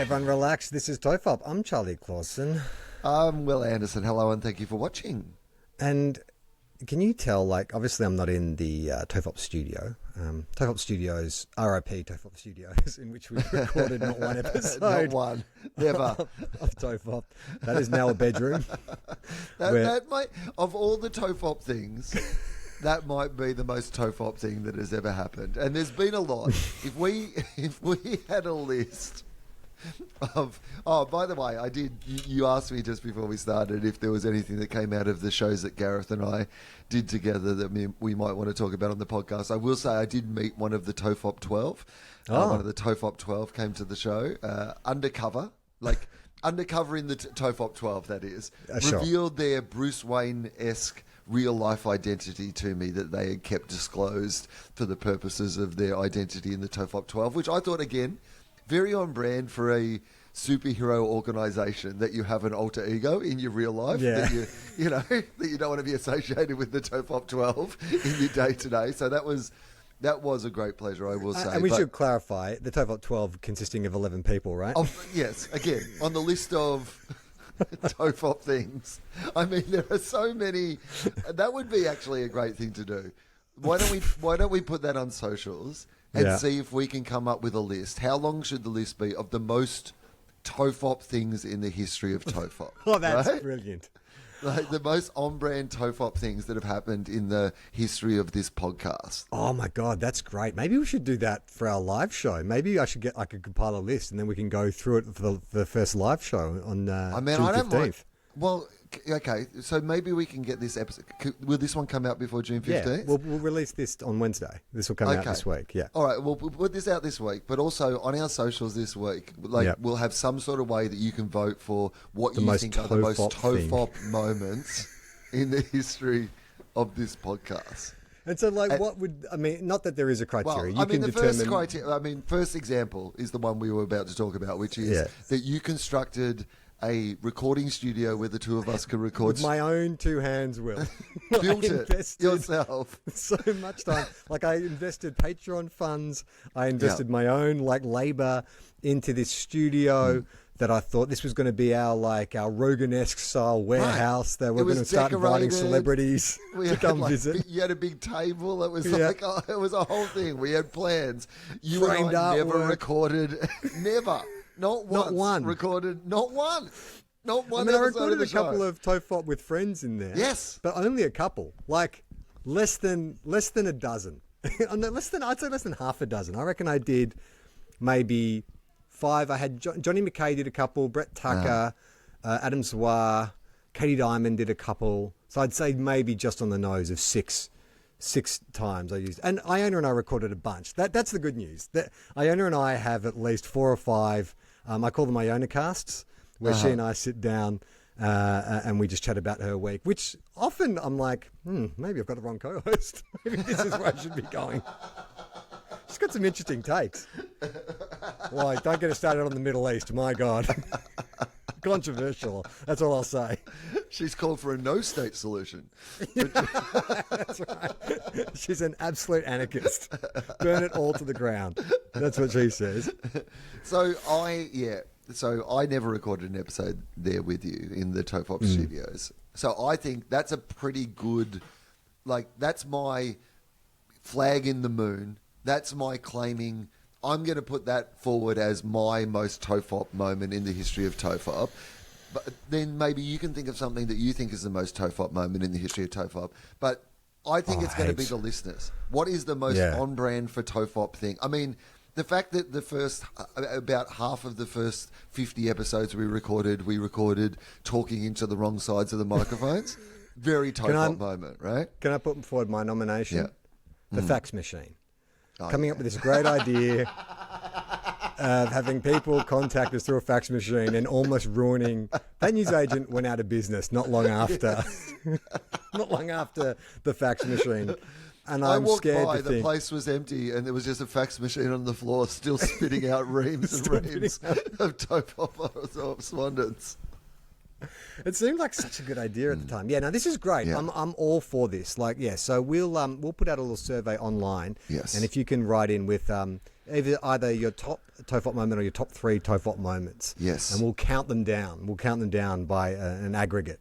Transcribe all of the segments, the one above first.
Everyone relax. This is TOFOP. I'm Charlie Clausen. I'm Wil Anderson. Hello and thank you for watching. And can you tell, like, obviously I'm not in the TOFOP studio. TOFOP Studios, RIP TOFOP Studios, in which we recorded not one episode. Not one. Never. of TOFOP. That is now a bedroom. That might, of all the TOFOP things, that might be the most TOFOP thing that has ever happened. And there's been a lot. If we had a list of... Oh, by the way, you asked me just before we started if there was anything that came out of the shows that Gareth and I did together that we might want to talk about on the podcast. I will say I did meet one of the TOFOP 12. One of the TOFOP 12 came to the show. Undercover in the TOFOP 12, that is. Sure. Revealed their Bruce Wayne-esque real-life identity to me that they had kept disclosed for the purposes of their identity in the TOFOP 12, which I thought, again, very on brand for a superhero organisation, that you have an alter ego in your real life, that you don't want to be associated with the TOFOP 12 in your day-to-day. So that was a great pleasure, I will say. And we should clarify, the TOFOP 12 consisting of 11 people, right? Yes, again, on the list of TOFOP things. I mean, there are so many. That would be actually a great thing to do. Why don't we put that on socials and see if we can come up with a list? How long should the list be of the most TOFOP things in the history of TOFOP? Oh, that's brilliant. Like the most on-brand TOFOP things that have happened in the history of this podcast. Oh my God, that's great. Maybe we should do that for our live show. Maybe I could compile a list and then we can go through it for the first live show on June 15th. Well, okay, so maybe we can get this episode. Will this one come out before June 15th? Yeah, we'll release this on Wednesday. This will come out this week, yeah. All right, we'll put this out this week, but also on our socials this week, we'll have some sort of way that you can vote for what you think are the most TOFOP moments in the history of this podcast. And so, not that there is a criteria. First example is the one we were about to talk about, which is that you constructed a recording studio where the two of us can record. With my own two hands, Will. Built it yourself. So much time. Like, I invested Patreon funds. I invested my own, labour into this studio that I thought this was going to be our Rogan-esque style warehouse that we're going to start inviting celebrities to come visit. You had a big table. It was it was a whole thing. We had plans. You and I never recorded. Never. Not one. Recorded. Not one. Not one. I recorded a couple of TOFOP with friends in there. Yes. But only a couple. Like, less than a dozen. I'd say less than half a dozen. I reckon I did maybe 5. I had Johnny McKay did a couple, Brett Tucker, Adam Zwar, Katie Diamond did a couple. So I'd say maybe just on the nose of six times I used. And Iona and I recorded a bunch. That's the good news. That Iona and I have at least 4 or 5, I call them Iona casts, where she and I sit down and we just chat about her week, which often I'm like, maybe I've got the wrong co-host. Maybe this is where I should be going. She's got some interesting takes. Like, don't get us started on the Middle East. My God. Controversial. That's all I'll say. She's called for a no-state solution. That's right. She's an absolute anarchist. Burn it all to the ground. That's what she says. So I never recorded an episode there with you in the TOFOP studios. So I think that's a pretty good, that's my flag in the moon. That's my claiming. I'm going to put that forward as my most TOFOP moment in the history of TOFOP. But then maybe you can think of something that you think is the most TOFOP moment in the history of TOFOP. But I think it's going to be the listeners. What is the most on-brand for TOFOP thing? I mean, the fact that about half of the first 50 episodes we recorded talking into the wrong sides of the microphones. Very TOFOP moment, right? Can I put forward my nomination? Yeah. The fax machine. Coming up with this great idea of having people contact us through a fax machine and almost ruining. That newsagent went out of business not long after. Not long after the fax machine. And I'm scared to think. The place was empty and there was just a fax machine on the floor still spitting out reams and reams of TOFOP correspondence. It seemed like such a good idea at the time. Yeah, no, this is great. Yeah. I'm all for this. Like, yeah, so we'll put out a little survey online. Yes. And if you can write in with either your top TOFOP moment or your top 3 TOFOP moments. Yes. And we'll count them down. We'll count them down by an aggregate.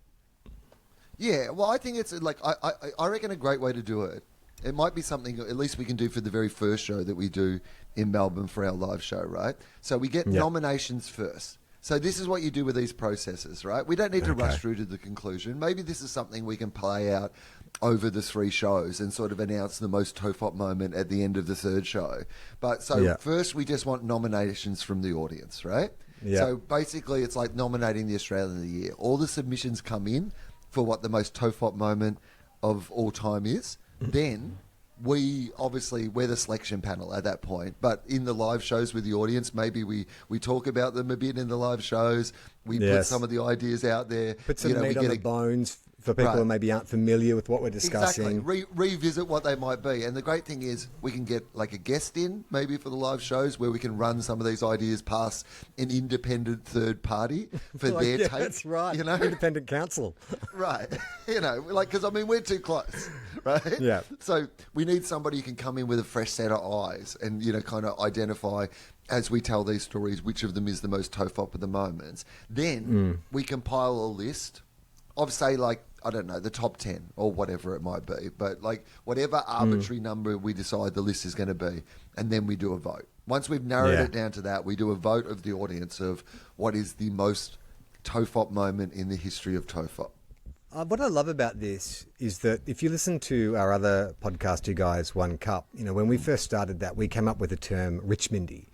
Yeah, well, I think it's like I reckon a great way to do it. It might be something at least we can do for the very first show that we do in Melbourne for our live show, right? So we get nominations first. So this is what you do with these processes, right? We don't need to rush through to the conclusion. Maybe this is something we can play out over the 3 shows and sort of announce the most TOFOP moment at the end of the 3rd show. But so first we just want nominations from the audience, right? Yeah. So basically it's like nominating the Australian of the Year. All the submissions come in for what the most TOFOP moment of all time is. Then we're the selection panel at that point. But in the live shows with the audience, maybe we talk about them a bit in the live shows. We put some of the ideas out there. Put some meat on the bones for people who maybe aren't familiar with what we're discussing. Exactly. Revisit what they might be. And the great thing is we can get like a guest in maybe for the live shows where we can run some of these ideas past an independent third party for their take. That's right. You know? Independent counsel. Right. You know, like, because I mean, we're too close, right? Yeah. So we need somebody who can come in with a fresh set of eyes and, you know, kind of identify as we tell these stories which of them is the most TOFOP of the moments. Then we compile a list of, say, like, I don't know, the top 10 or whatever it might be, but like whatever arbitrary number we decide the list is going to be, and then we do a vote. Once we've narrowed it down to that, we do a vote of the audience of what is the most TOFOP moment in the history of TOFOP. What I love about this is that if you listen to our other podcast, You Guys One Cup, you know, when we first started that, we came up with the term Richmondy,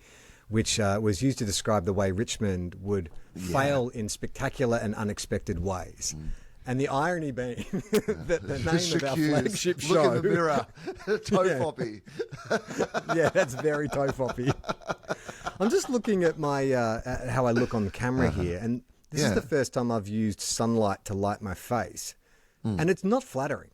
which was used to describe the way Richmond would fail in spectacular and unexpected ways. And the irony being that the name of our flagship show... Look in the mirror. TOFOPy. Yeah, that's very TOFOPy. I'm just looking at my at how I look on camera here, and this is the first time I've used sunlight to light my face. And it's not flattering.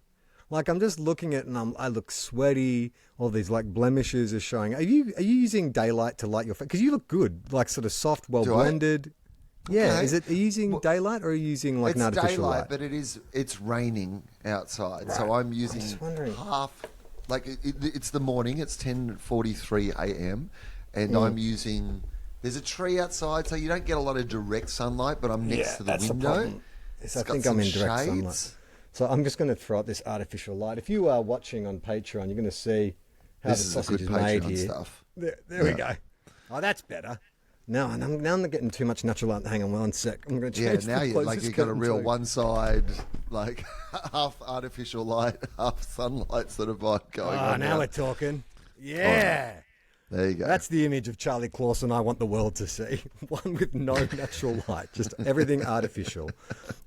Like, I'm just looking at it and I look sweaty. All these, like, blemishes are showing. Are you using daylight to light your face? Because you look good. Like, sort of soft, well-blended. Yeah, Okay. are you using daylight or are you using like an artificial light? But it's raining outside, so I'm using half. Like it's the morning. It's 10:43 a.m. and I'm using. There's a tree outside, so you don't get a lot of direct sunlight. But I'm next to the window. Yes, I think I'm in direct sunlight. So I'm just going to throw up this artificial light. If you are watching on Patreon, you're going to see how the sausage is made here. Stuff. There we go. Oh, that's better. No, and now I'm getting too much natural light. Hang on one sec. I'm going to change now the closest you've got a curtain real too. one side, like half artificial light, half sunlight sort of vibe going on. Now we're talking. Yeah. There you go. That's the image of Charlie Clausen I want the world to see. One with no natural light, just everything artificial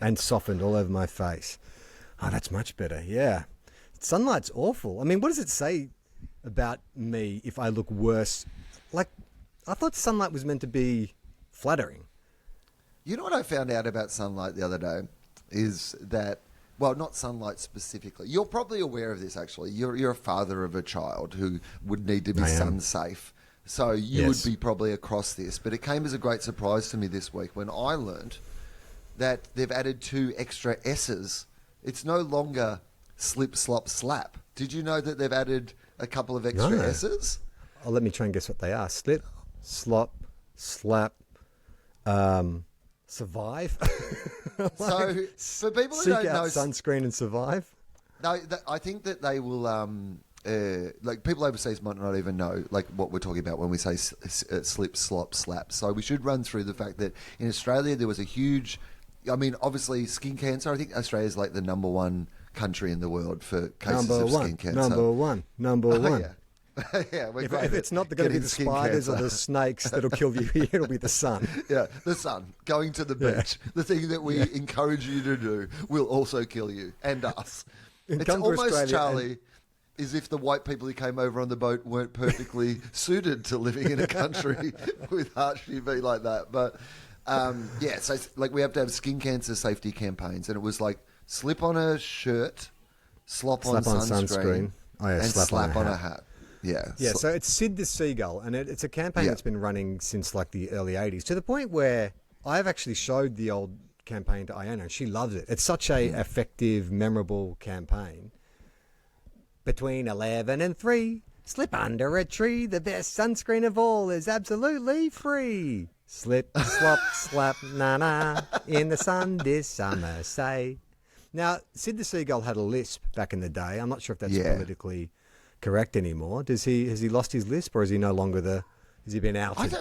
and softened all over my face. Oh, that's much better. Yeah. Sunlight's awful. I mean, what does it say about me if I look worse? Like, I thought sunlight was meant to be flattering. You know what I found out about sunlight the other day is that, well, not sunlight specifically. You're probably aware of this, actually. You're a father of a child who would need to be sun safe. So you would be probably across this. But it came as a great surprise to me this week when I learnt that they've added 2 extra S's. It's no longer slip, slop, slap. Did you know that they've added a couple of extra S's? Oh, let me try and guess what they are. Slip, slop, slap, survive. So for people who Seek don't out know, sunscreen and survive. no, I think that they will. Like people overseas might not even know like what we're talking about when we say slip, slop, slap. So we should run through the fact that in Australia there was a huge. I mean, obviously, skin cancer. I think Australia is like the number 1 country in the world for cases of skin cancer. Number one. Yeah. Yeah, we're If it's not going to be the spiders or the snakes that'll kill you here, it'll be the sun. Yeah, the sun. Going to the beach. The thing that we encourage you to do will also kill you and us. It's almost, Charlie, as if the white people who came over on the boat weren't perfectly suited to living in a country with harsh UV like that. But, so like we have to have skin cancer safety campaigns. And it was like slip on a shirt, slop on sunscreen, and slap on a hat. Yeah. Yeah, so it's Sid the Seagull, and it's a campaign that's been running since like the early 80s, to the point where I've actually showed the old campaign to Iona, and she loves it. It's such a effective, memorable campaign. Between 11 and 3, slip under a tree. The best sunscreen of all is absolutely free. Slip, slop, slap, na-na, in the sun this summer, say. Now, Sid the Seagull had a lisp back in the day. I'm not sure if that's politically correct anymore. Has he lost his lisp, or is he no longer has he been outed?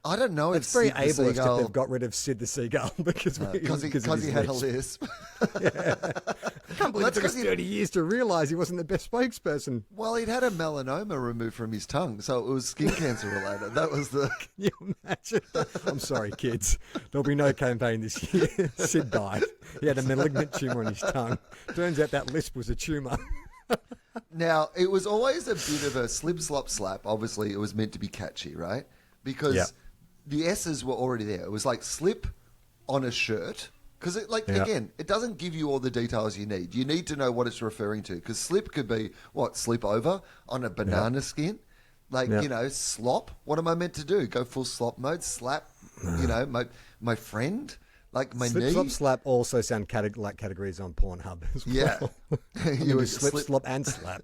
I don't know. It's very ableist if they've got rid of Sid the Seagull because he had a lisp. Yeah. I can't believe it took us 30 years to realise he wasn't the best spokesperson. Well, he'd had a melanoma removed from his tongue, so it was skin cancer related. That was the... Can you imagine? I'm sorry, kids. There'll be no campaign this year. Sid died. He had a malignant tumour on his tongue. Turns out that lisp was a tumour. Now, it was always a bit of a slip, slop, slap. Obviously, it was meant to be catchy, right? Because the S's were already there. It was like slip on a shirt. Because, again, it doesn't give you all the details you need. You need to know what it's referring to. Because slip could be, slip over on a banana skin? Slop. What am I meant to do? Go full slop mode? Slap, my friend? Like my slip, knee? Slop, slap also sound like categories on Pornhub as well. Yeah. You would slip, slop, and slap.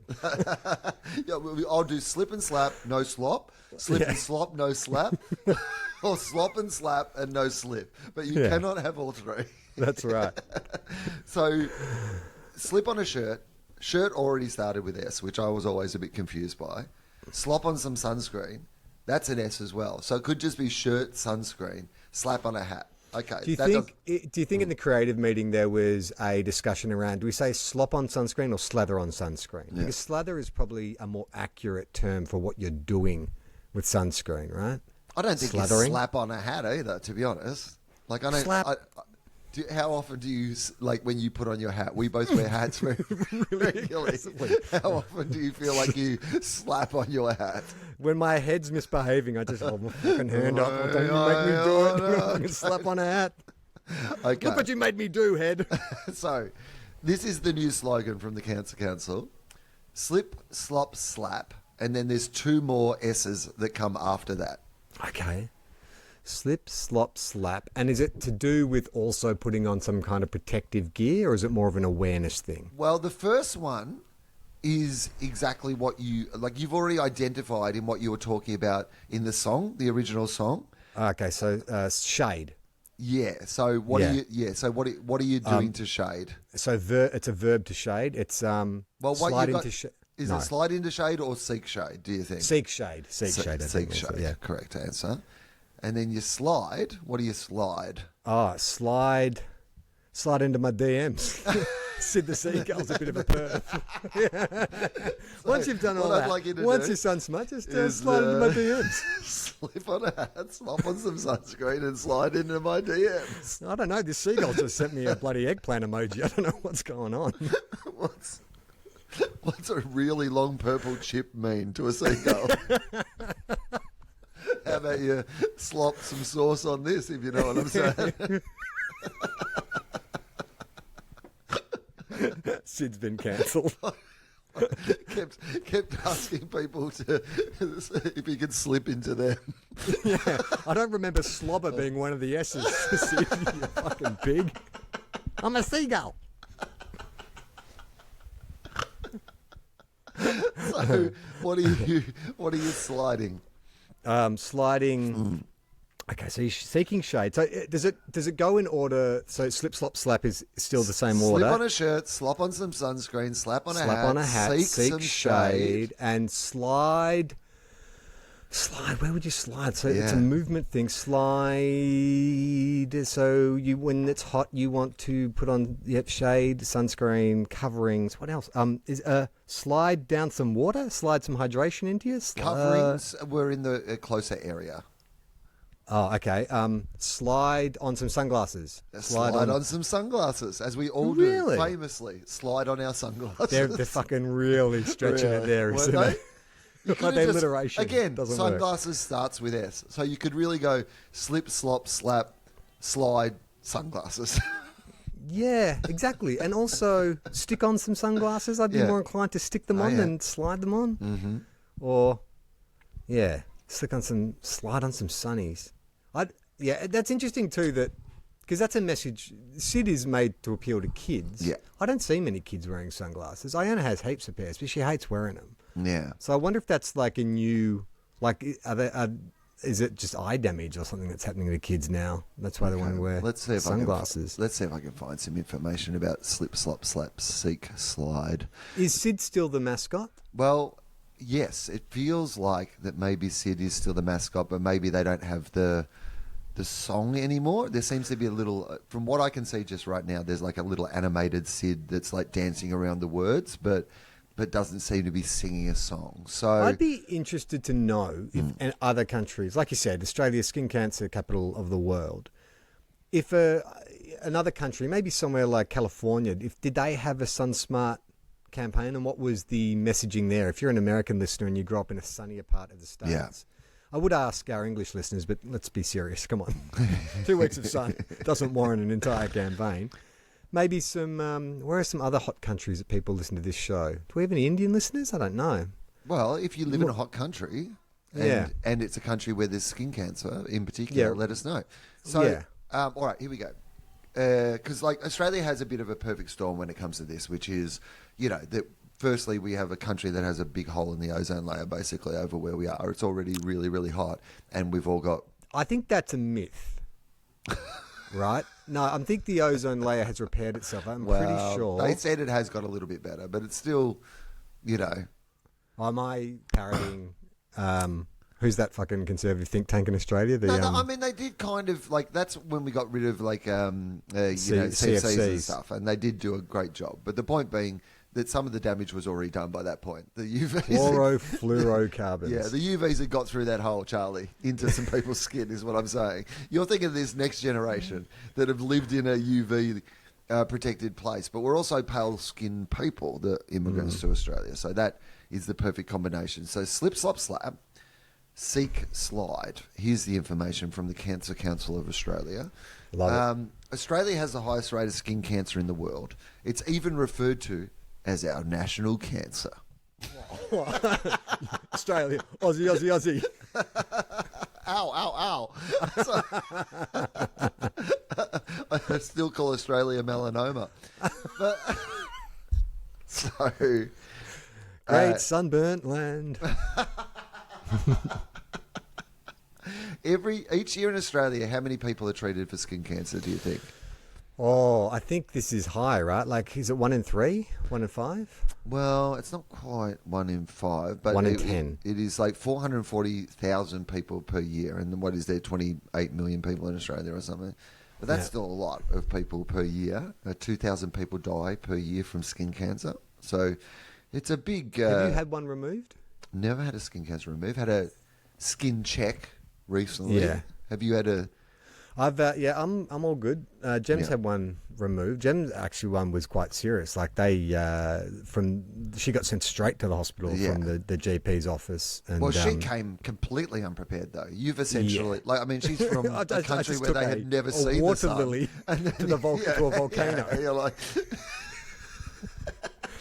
I'll do slip and slap, no slop. Slip and slop, no slap. Or slop and slap and no slip. But you cannot have all three. That's right. So, slip on a shirt. Shirt already started with S, which I was always a bit confused by. Slop on some sunscreen. That's an S as well. So it could just be shirt, sunscreen, slap on a hat. Okay. Do you think in the creative meeting there was a discussion around, do we say slop on sunscreen or slather on sunscreen? Yeah. Because slather is probably a more accurate term for what you're doing with sunscreen, right? I don't think you slap on a hat either, to be honest. Like, I don't... Slap. How often do you, when you put on your hat, we both wear hats very regularly. How often do you feel like you slap on your hat? When my head's misbehaving, I just hold my fucking hand up. Don't you make me do it? I can slap on a hat. Okay. Look what you made me do, head. So, this is the new slogan from the Cancer Council. Slip, slop, slap. And then there's 2 more S's that come after that. Okay. Slip, slop, slap. And is it to do with also putting on some kind of protective gear, or is it more of an awareness thing? Well, the first one is exactly what you've already identified in what you were talking about in the song, the original song. Okay, so shade. Yeah. So what are you? Yeah. So what are you doing to shade? So it's a verb to shade. It's slide into shade. Is it slide into shade or seek shade? Do you think? Seek shade. Seek shade. Seek shade. Yeah, correct answer. And then you slide. What do you slide? Oh, slide into my DMs. Sid the Seagull's a bit of a perv. Once you've done all that, once your sun smudges, just slide into my DMs. Slip on a hat, slop on some sunscreen, and slide into my DMs. I don't know. This seagull just sent me a bloody eggplant emoji. I don't know what's going on. What's a really long purple chip mean to a seagull? How about you slop some sauce on this, if you know what I'm saying? Sid's been cancelled. kept asking people if he could slip into them. Yeah, I don't remember slobber being one of the S's. Sid, you fucking pig. I'm a seagull. So, what are you sliding? Sliding. Okay, so you're seeking shade. So does it go in order? So slip, slop, slap is still the same order. Slip on a shirt, slop on some sunscreen, slap on a hat, seek some shade, and slide. Slide. Where would you slide? So it's a movement thing. Slide. So when it's hot, you want to put on shade, sunscreen, coverings. What else? Is slide down some water? Slide some hydration into you. Coverings were in the closer area. Oh, okay. Slide on some sunglasses. Slide on some sunglasses, as we all do famously. Slide on our sunglasses. They're fucking really stretching it there, isn't it? Like the alliteration. Again, sunglasses starts with S. So you could really go slip, slop, slap, slide, sunglasses. Yeah, exactly. And also stick on some sunglasses. I'd be more inclined to stick them on than slide them on. Mm-hmm. Or, slide on some sunnies. That's interesting too, that because that's a message. Sid is made to appeal to kids. Yeah. I don't see many kids wearing sunglasses. Iona has heaps of pairs, but she hates wearing them. Yeah. So I wonder if that's like a new, like, is it just eye damage or something that's happening to kids now? That's why they want to wear sunglasses. Let's see if I can find some information about slip, slop, slap, seek, slide. Is Sid still the mascot? Well, yes, it feels like that maybe Sid is still the mascot, but maybe they don't have the song anymore. There seems to be a little, from what I can see just right now, there's like a little animated Sid that's like dancing around the words, but doesn't seem to be singing a song. So I'd be interested to know if in other countries, like you said, Australia, skin cancer capital of the world, if another country, maybe somewhere like California, did they have a Sun Smart campaign, and what was the messaging there? If you're an American listener and you grew up in a sunnier part of the States, Yeah. I would ask our English listeners, but let's be serious. Come on. 2 weeks of sun doesn't warrant an entire campaign. Maybe some, where are some other hot countries that people listen to this show? Do we have any Indian listeners? I don't know. well, if you live in a hot country and it's a country where there's skin cancer in particular, let us know. So, all right, here we go. Because like Australia has a bit of a perfect storm when it comes to this, which is, that firstly we have a country that has a big hole in the ozone layer basically over where we are. It's already really, really hot, and we've all got... I think that's a myth. Right? No, I think the ozone layer has repaired itself. I'm pretty sure. They said it has got a little bit better, but it's still, Am I parodying... who's that fucking conservative think tank in Australia? No, I mean, they did kind of, like, that's when we got rid of, like, CFCs and stuff, and they did do a great job. But the point being that some of the damage was already done by that point. The UVs... Chlorofluorocarbons. Yeah, the UVs had got through that hole, Charlie, into some people's skin, is what I'm saying. You're thinking of this next generation that have lived in a UV... protected place, but we're also pale-skinned people, the immigrants to Australia. So that is the perfect combination. So slip, slop, slap, seek, slide. Here's the information from the Cancer Council of Australia. Love it. Australia has the highest rate of skin cancer in the world. It's even referred to as our national cancer. Australia, Aussie, Aussie, Aussie. Ow, ow, ow. I still call Australia melanoma. But, so... Great sunburnt land. Each year in Australia, how many people are treated for skin cancer, do you think? Oh, I think this is high, right? Like, is it 1 in 3? 1 in 5? Well, it's not quite 1 in 5, but 1 in 10. It is like 440,000 people per year, and then what is there, 28 million people in Australia or something? But that's still a lot of people per year. 2,000 people die per year from skin cancer. So it's a big... Have you had one removed? Never had a skin cancer removed. Had a skin check recently. Yeah. Have you had a... I'm all good. Jem's had one removed. Jem's actually one was quite serious. Like she got sent straight to the hospital from the GP's office. And, well, she came completely unprepared though. You've essentially, she's from a country where they had never seen water the sun. lily to a volcano. Yeah, you're like...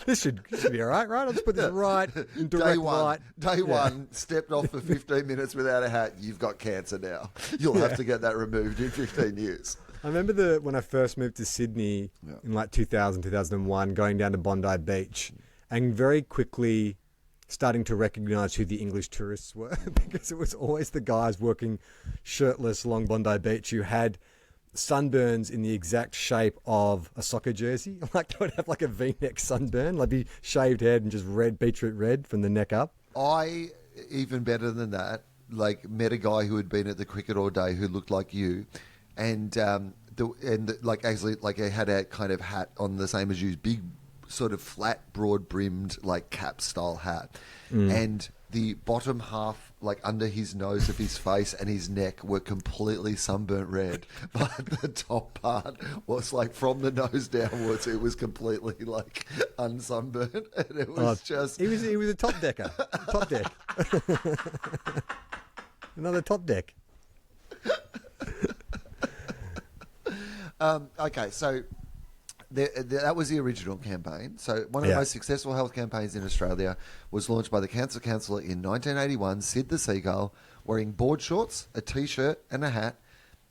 This should be all right? I'll just put this right in direct light. Day one, stepped off for 15 minutes without a hat. You've got cancer now. You'll have to get that removed in 15 years. I remember when I first moved to Sydney in like 2000, 2001, going down to Bondi Beach and very quickly starting to recognise who the English tourists were because it was always the guys working shirtless along Bondi Beach who had sunburns in the exact shape of a soccer jersey. Like they would have like a V-neck sunburn, like be shaved head and just red, beetroot red from the neck up. I, even better than that, like met a guy who had been at the cricket all day who looked like you, and he had a kind of hat on the same as you, big sort of flat, broad brimmed like cap style hat, and the bottom half, like under his nose of his face and his neck, were completely sunburnt red, but the top part was like from the nose downwards, it was completely like unsunburnt, and it was just... He was a top decker. Top deck. Another top deck. Okay, so... that was the original campaign. So one of the most successful health campaigns in Australia was launched by the Cancer Council in 1981. Sid the Seagull, wearing board shorts, a T-shirt and a hat,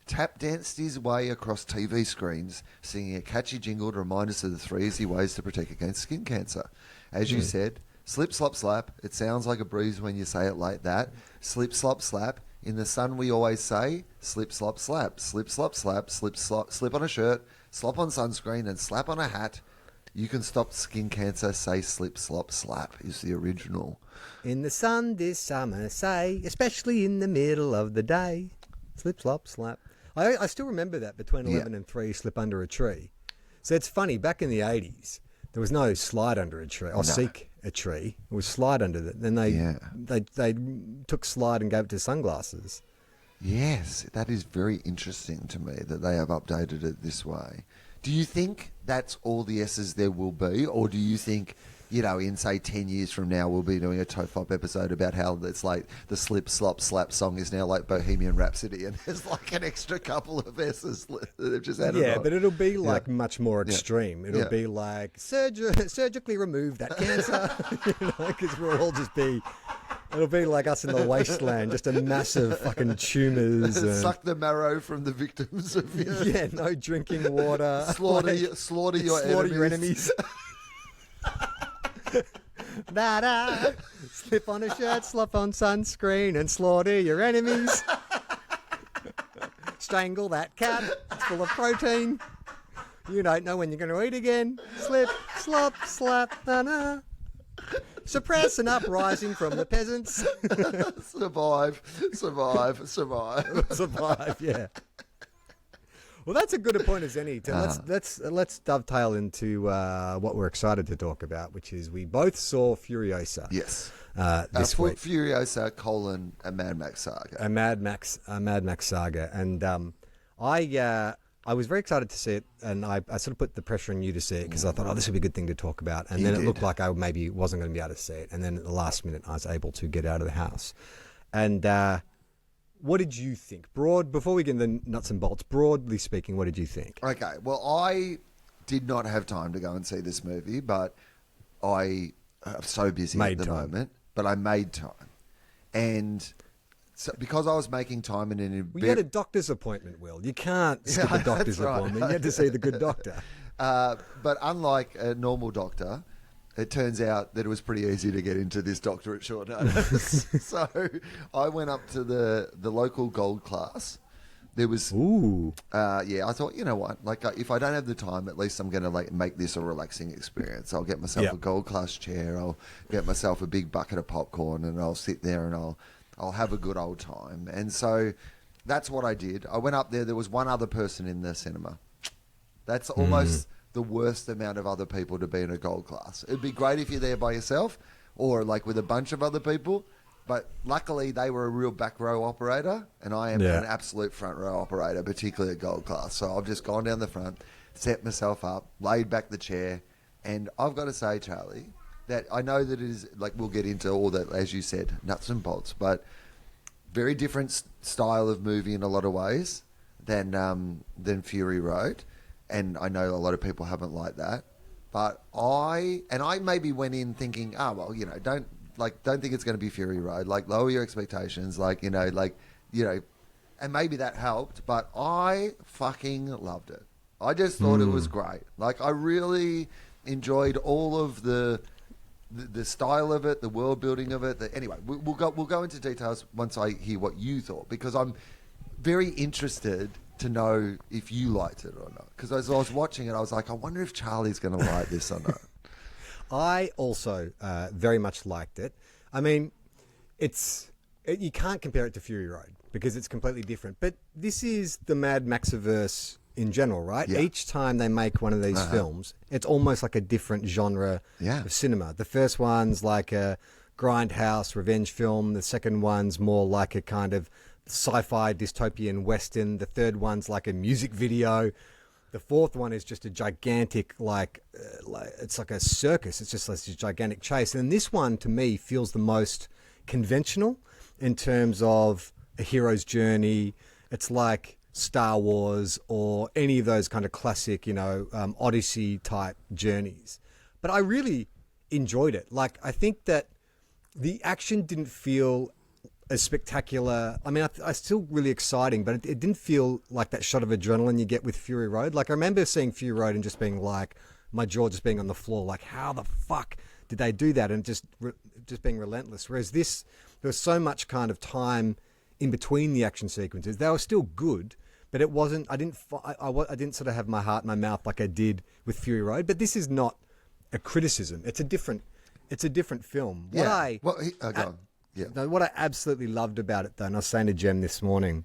tap danced his way across TV screens, singing a catchy jingle to remind us of the 3 easy ways to protect against skin cancer. As you said, slip, slop, slap. It sounds like a breeze when you say it like that. Slip, slop, slap. In the sun, we always say, slip, slop, slap. Slip, slop, slap. Slip on a shirt, slop on sunscreen, and slap on a hat. You can stop skin cancer, say slip, slop, slap is the original. In the sun this summer, say, especially in the middle of the day. Slip, slop, slap. I still remember that between 11 and 3, slip under a tree. So it's funny, back in the 80s, there was no slide under a tree, or seek a tree. It was slide under it. Then they took slide and gave it to sunglasses. Yes, that is very interesting to me that they have updated it this way. Do you think that's all the S's there will be, or do you think, you know, in say 10 years from now, we'll be doing a TOFOP episode about how it's like the slip, slop, slap song is now like Bohemian Rhapsody, and there's like an extra couple of S's that they've just added on. But it'll be like much more extreme. It'll be like surgically remove that cancer, because we'll all just be. It'll be like us in the wasteland, just a massive fucking tumours. Suck the marrow from the victims of no drinking water. Slaughter your enemies. Da-da. Slip on a shirt, slop on sunscreen, and slaughter your enemies. Strangle that cat. It's full of protein. You don't know when you're going to eat again. Slip, slop, slap, na-na. Suppress an uprising from the peasants. Survive. Survive, yeah. Well, that's a good point as any. Let's dovetail into what we're excited to talk about, which is we both saw Furiosa. Yes. This week. Furiosa : a Mad Max Saga. A Mad Max Saga, and I was very excited to see it, and I sort of put the pressure on you to see it because I thought, this would be a good thing to talk about. And then it looked like I maybe wasn't going to be able to see it. And then at the last minute, I was able to get out of the house. And what did you think? Before we get into the nuts and bolts, broadly speaking, what did you think? Okay, well, I did not have time to go and see this movie, but I'm so busy at the moment. But I made time. And... So, because I was making time in an... You had a doctor's appointment, Will. You can't skip a doctor's appointment. You had to see the good doctor. But unlike a normal doctor, it turns out that it was pretty easy to get into this doctor at short notice. So I went up to the local gold class. There was... Ooh. I thought, you know what? Like, if I don't have the time, at least I'm going to make this a relaxing experience. I'll get myself a gold class chair. I'll get myself a big bucket of popcorn, and I'll sit there and I'll have a good old time. And so that's what I did. I went up there. There was one other person in the cinema. That's almost the worst amount of other people to be in a gold class. It'd be great if you're there by yourself or like with a bunch of other people. But luckily they were a real back row operator, and I am an absolute front row operator, particularly at gold class. So I've just gone down the front, set myself up, laid back the chair. And I've got to say, Charlie, that I know that it is, like, we'll get into all that, as you said, nuts and bolts, but very different style of movie in a lot of ways than Fury Road, and I know a lot of people haven't liked that. But I maybe went in thinking, don't think it's going to be Fury Road, like lower your expectations, and maybe that helped. But I fucking loved it. I just thought it was great. Like, I really enjoyed all of the style of it, the world building of it. Anyway, we'll go into details once I hear what you thought, because I'm very interested to know if you liked it or not. Because as I was watching it, I was like, I wonder if Charlie's going to like this or not. I also very much liked it. I mean, you can't compare it to Fury Road because it's completely different. But this is the Mad Maxiverse in general, right? Yeah. Each time they make one of these films, it's almost like a different genre of cinema. The first one's like a grindhouse revenge film. The second one's more like a kind of sci-fi dystopian western. The third one's like a music video. The fourth one is just a gigantic, it's like a circus. It's just this gigantic chase. And this one, to me, feels the most conventional in terms of a hero's journey. It's like Star Wars or any of those kind of classic, Odyssey type journeys. But I really enjoyed it. Like, I think that the action didn't feel as spectacular. I mean, I still really exciting, but it didn't feel like that shot of adrenaline you get with Fury Road. Like I remember seeing Fury Road and just being like, my jaw just being on the floor, like how the fuck did they do that? And just being relentless. Whereas this, there was so much kind of time in between the action sequences. They were still good, but it wasn't. I didn't sort of have my heart in my mouth like I did with Fury Road. But this is not a criticism. It's a different film. Go on. Yeah. No, what I absolutely loved about it, though, and I was saying to Jem this morning,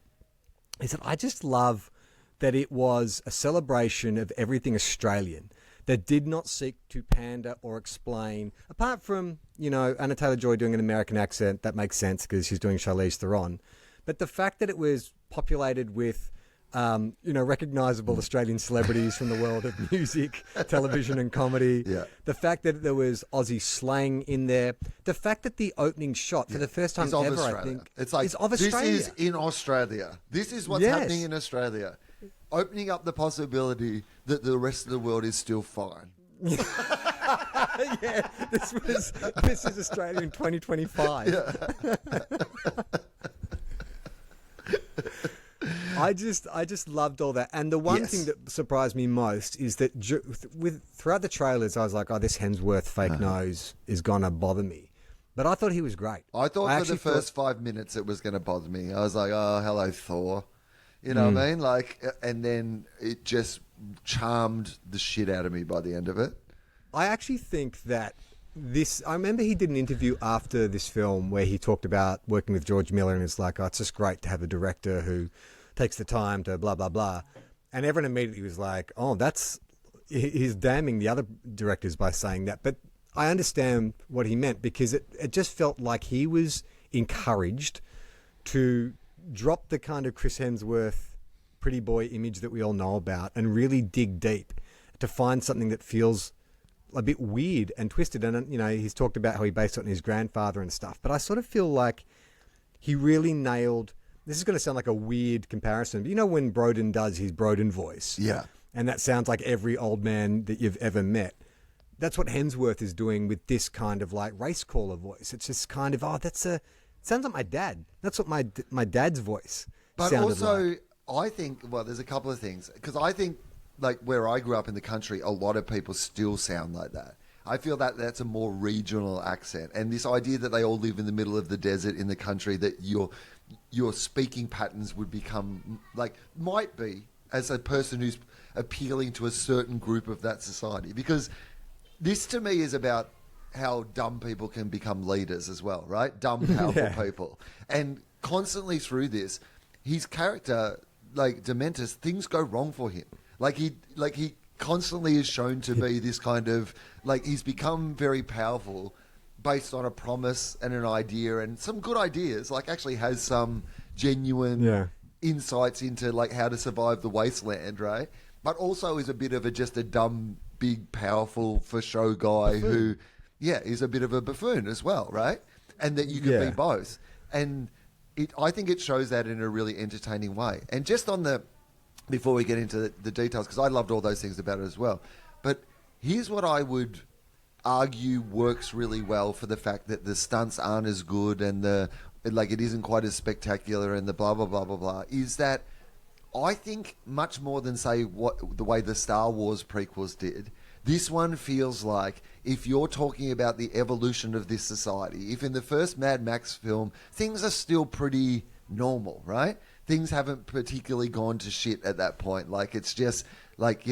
is that I just love that it was a celebration of everything Australian that did not seek to pander or explain, apart from, Anna Taylor-Joy doing an American accent. That makes sense because she's doing Charlize Theron. But the fact that it was populated with recognizable Australian celebrities from the world of music, television and comedy. Yeah. The fact that there was Aussie slang in there. The fact that the opening shot for the first time ever, Australia. I think, it's like, is of Australia. This is in Australia. This is what's happening in Australia. Opening up the possibility that the rest of the world is still fine. Yeah, this is Australia in 2025. Yeah. I just loved all that, and the one thing that surprised me most is that throughout the trailers, I was like, "Oh, this Hemsworth fake nose is gonna bother me," but I thought he was great. I thought for the first 5 minutes it was going to bother me. I was like, "Oh, hello, Thor," you know what I mean? Like, and then it just charmed the shit out of me by the end of it. I actually think that I remember he did an interview after this film where he talked about working with George Miller, and it's like, oh, it's just great to have a director who takes the time to blah, blah, blah. And everyone immediately was like, oh, he's damning the other directors by saying that. But I understand what he meant, because it just felt like he was encouraged to drop the kind of Chris Hemsworth pretty boy image that we all know about and really dig deep to find something that feels a bit weird and twisted. And, he's talked about how he based it on his grandfather and stuff. But I sort of feel like he really nailed... This is going to sound like a weird comparison, but when Broden does his Broden voice? Yeah. And that sounds like every old man that you've ever met. That's what Hemsworth is doing with this kind of like race caller voice. It's just kind of, sounds like my dad. That's what my dad's voice sounded like. I think, there's a couple of things. Because I think, like, where I grew up in the country, a lot of people still sound like that. I feel that that's a more regional accent. And this idea that they all live in the middle of the desert in the country, that your speaking patterns would become, like, might be, as a person who's appealing to a certain group of that society. Because this, to me, is about how dumb people can become leaders as well, right? Dumb, powerful people. And constantly through this, his character, like Dementus, things go wrong for him. Like he constantly is shown to be this kind of, like, he's become very powerful based on a promise and an idea and some good ideas, like actually has some genuine insights into like how to survive the wasteland, right? But also is a bit of just a dumb, big, powerful for show guy who, is a bit of a buffoon as well, right? And that you can be both. And I think it shows that in a really entertaining way. And just on before we get into the details, because I loved all those things about it as well. But here's what I would argue works really well for the fact that the stunts aren't as good and it isn't quite as spectacular and the blah, blah, blah, blah, blah, is that I think much more than, say, the way the Star Wars prequels did, this one feels like, if you're talking about the evolution of this society, if in the first Mad Max film, things are still pretty normal, right? Things haven't particularly gone to shit at that point. Like, it's just, like,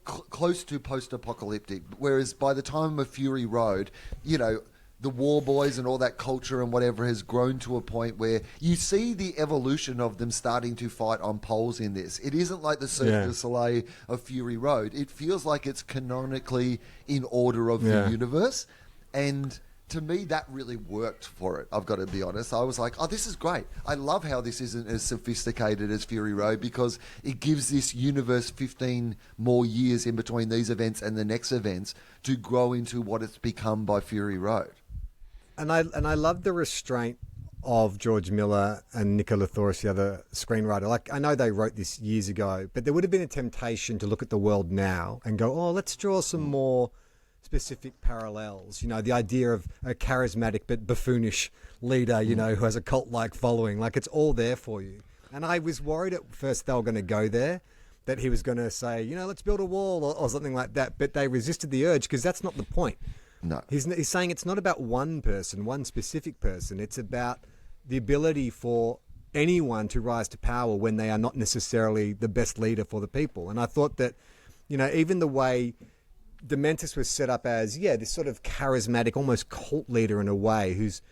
close to post-apocalyptic. Whereas by the time of Fury Road, the war boys and all that culture and whatever has grown to a point where you see the evolution of them starting to fight on poles in this. It isn't like the Cirque du Soleil of Fury Road. It feels like it's canonically in order of the universe. And to me, that really worked for it, I've got to be honest. I was like, oh, this is great. I love how this isn't as sophisticated as Fury Road, because it gives this universe 15 more years in between these events and the next events to grow into what it's become by Fury Road. And I love the restraint of George Miller and Nicola Thoris, the other screenwriter. Like, I know they wrote this years ago, but there would have been a temptation to look at the world now and go, oh, let's draw some more specific parallels. You know, the idea of a charismatic but buffoonish leader, you know, who has a cult-like following. Like, it's all there for you. And I was worried at first they were going to go there, that he was going to say, you know, let's build a wall or something like that. But they resisted the urge because that's not the point. No. He's saying it's not about one person, one specific person. It's about the ability for anyone to rise to power when they are not necessarily the best leader for the people. And I thought that, you know, even the way Dementus was set up as, this sort of charismatic, almost cult leader in a way, who's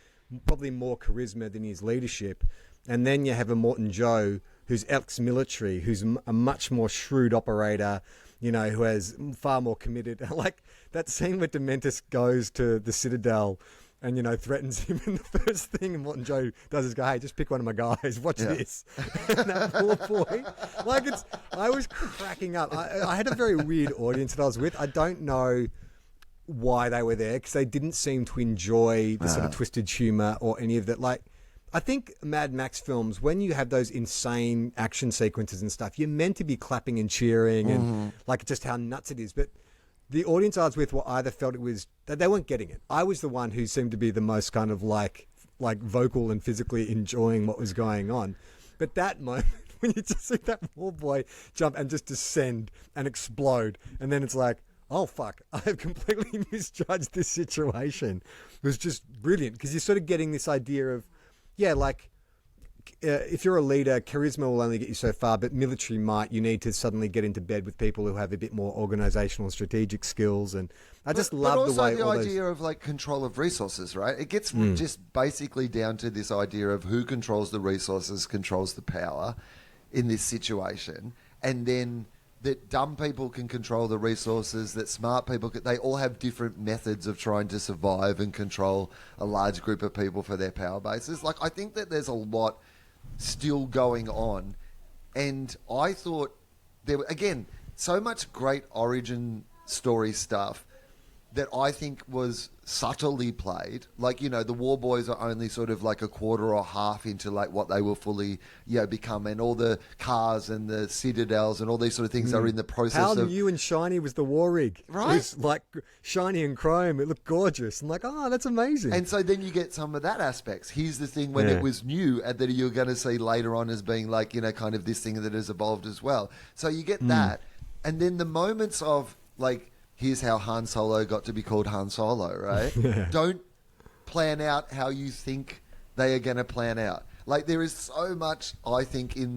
probably more charisma than his leadership. And then you have a Morton Joe who's ex-military, who's a much more shrewd operator, you know, who has far more committed. Like that scene where Dementus goes to the Citadel and, you know, threatens him, and the first thing Morton Joe does is go, hey, just pick one of my guys, watch this. And that poor boy, like I was cracking up. I had a very weird audience that I was with. I don't know why they were there, because they didn't seem to enjoy the sort of twisted humour or any of that. Like, I think Mad Max films, when you have those insane action sequences and stuff, you're meant to be clapping and cheering and like just how nuts it is. But the audience I was with either felt it was that they weren't getting it. I was the one who seemed to be the most kind of like vocal and physically enjoying what was going on. But that moment, when you just see that poor boy jump and just descend and explode, and then it's like, oh fuck, I have completely misjudged this situation, it was just brilliant, because you're sort of getting this idea of, if you're a leader, charisma will only get you so far, but military might. You need to suddenly get into bed with people who have a bit more organisational and strategic skills. And I just love the way the idea of like control of resources, right? It gets just basically down to this idea of who controls the resources, controls the power in this situation, and then that dumb people can control the resources, that smart people can, they all have different methods of trying to survive and control a large group of people for their power bases. Like, I think that there's a lot still going on, and I thought there were, again, so much great origin story stuff that I think was subtly played. Like, you know, the War Boys are only sort of like a quarter or half into like what they will fully, become, and all the cars and the citadels and all these sort of things are in the process How of... new and shiny was the war rig? Right? It was like shiny and chrome. It looked gorgeous. I'm like, oh, that's amazing. And so then you get some of that aspects. Here's the thing when it was new, and that you're going to see later on as being like, you know, kind of this thing that has evolved as well. So you get that. And then the moments of like, here's how Han Solo got to be called Han Solo, right? Don't plan out how you think they are going to plan out. Like, there is so much, I think, in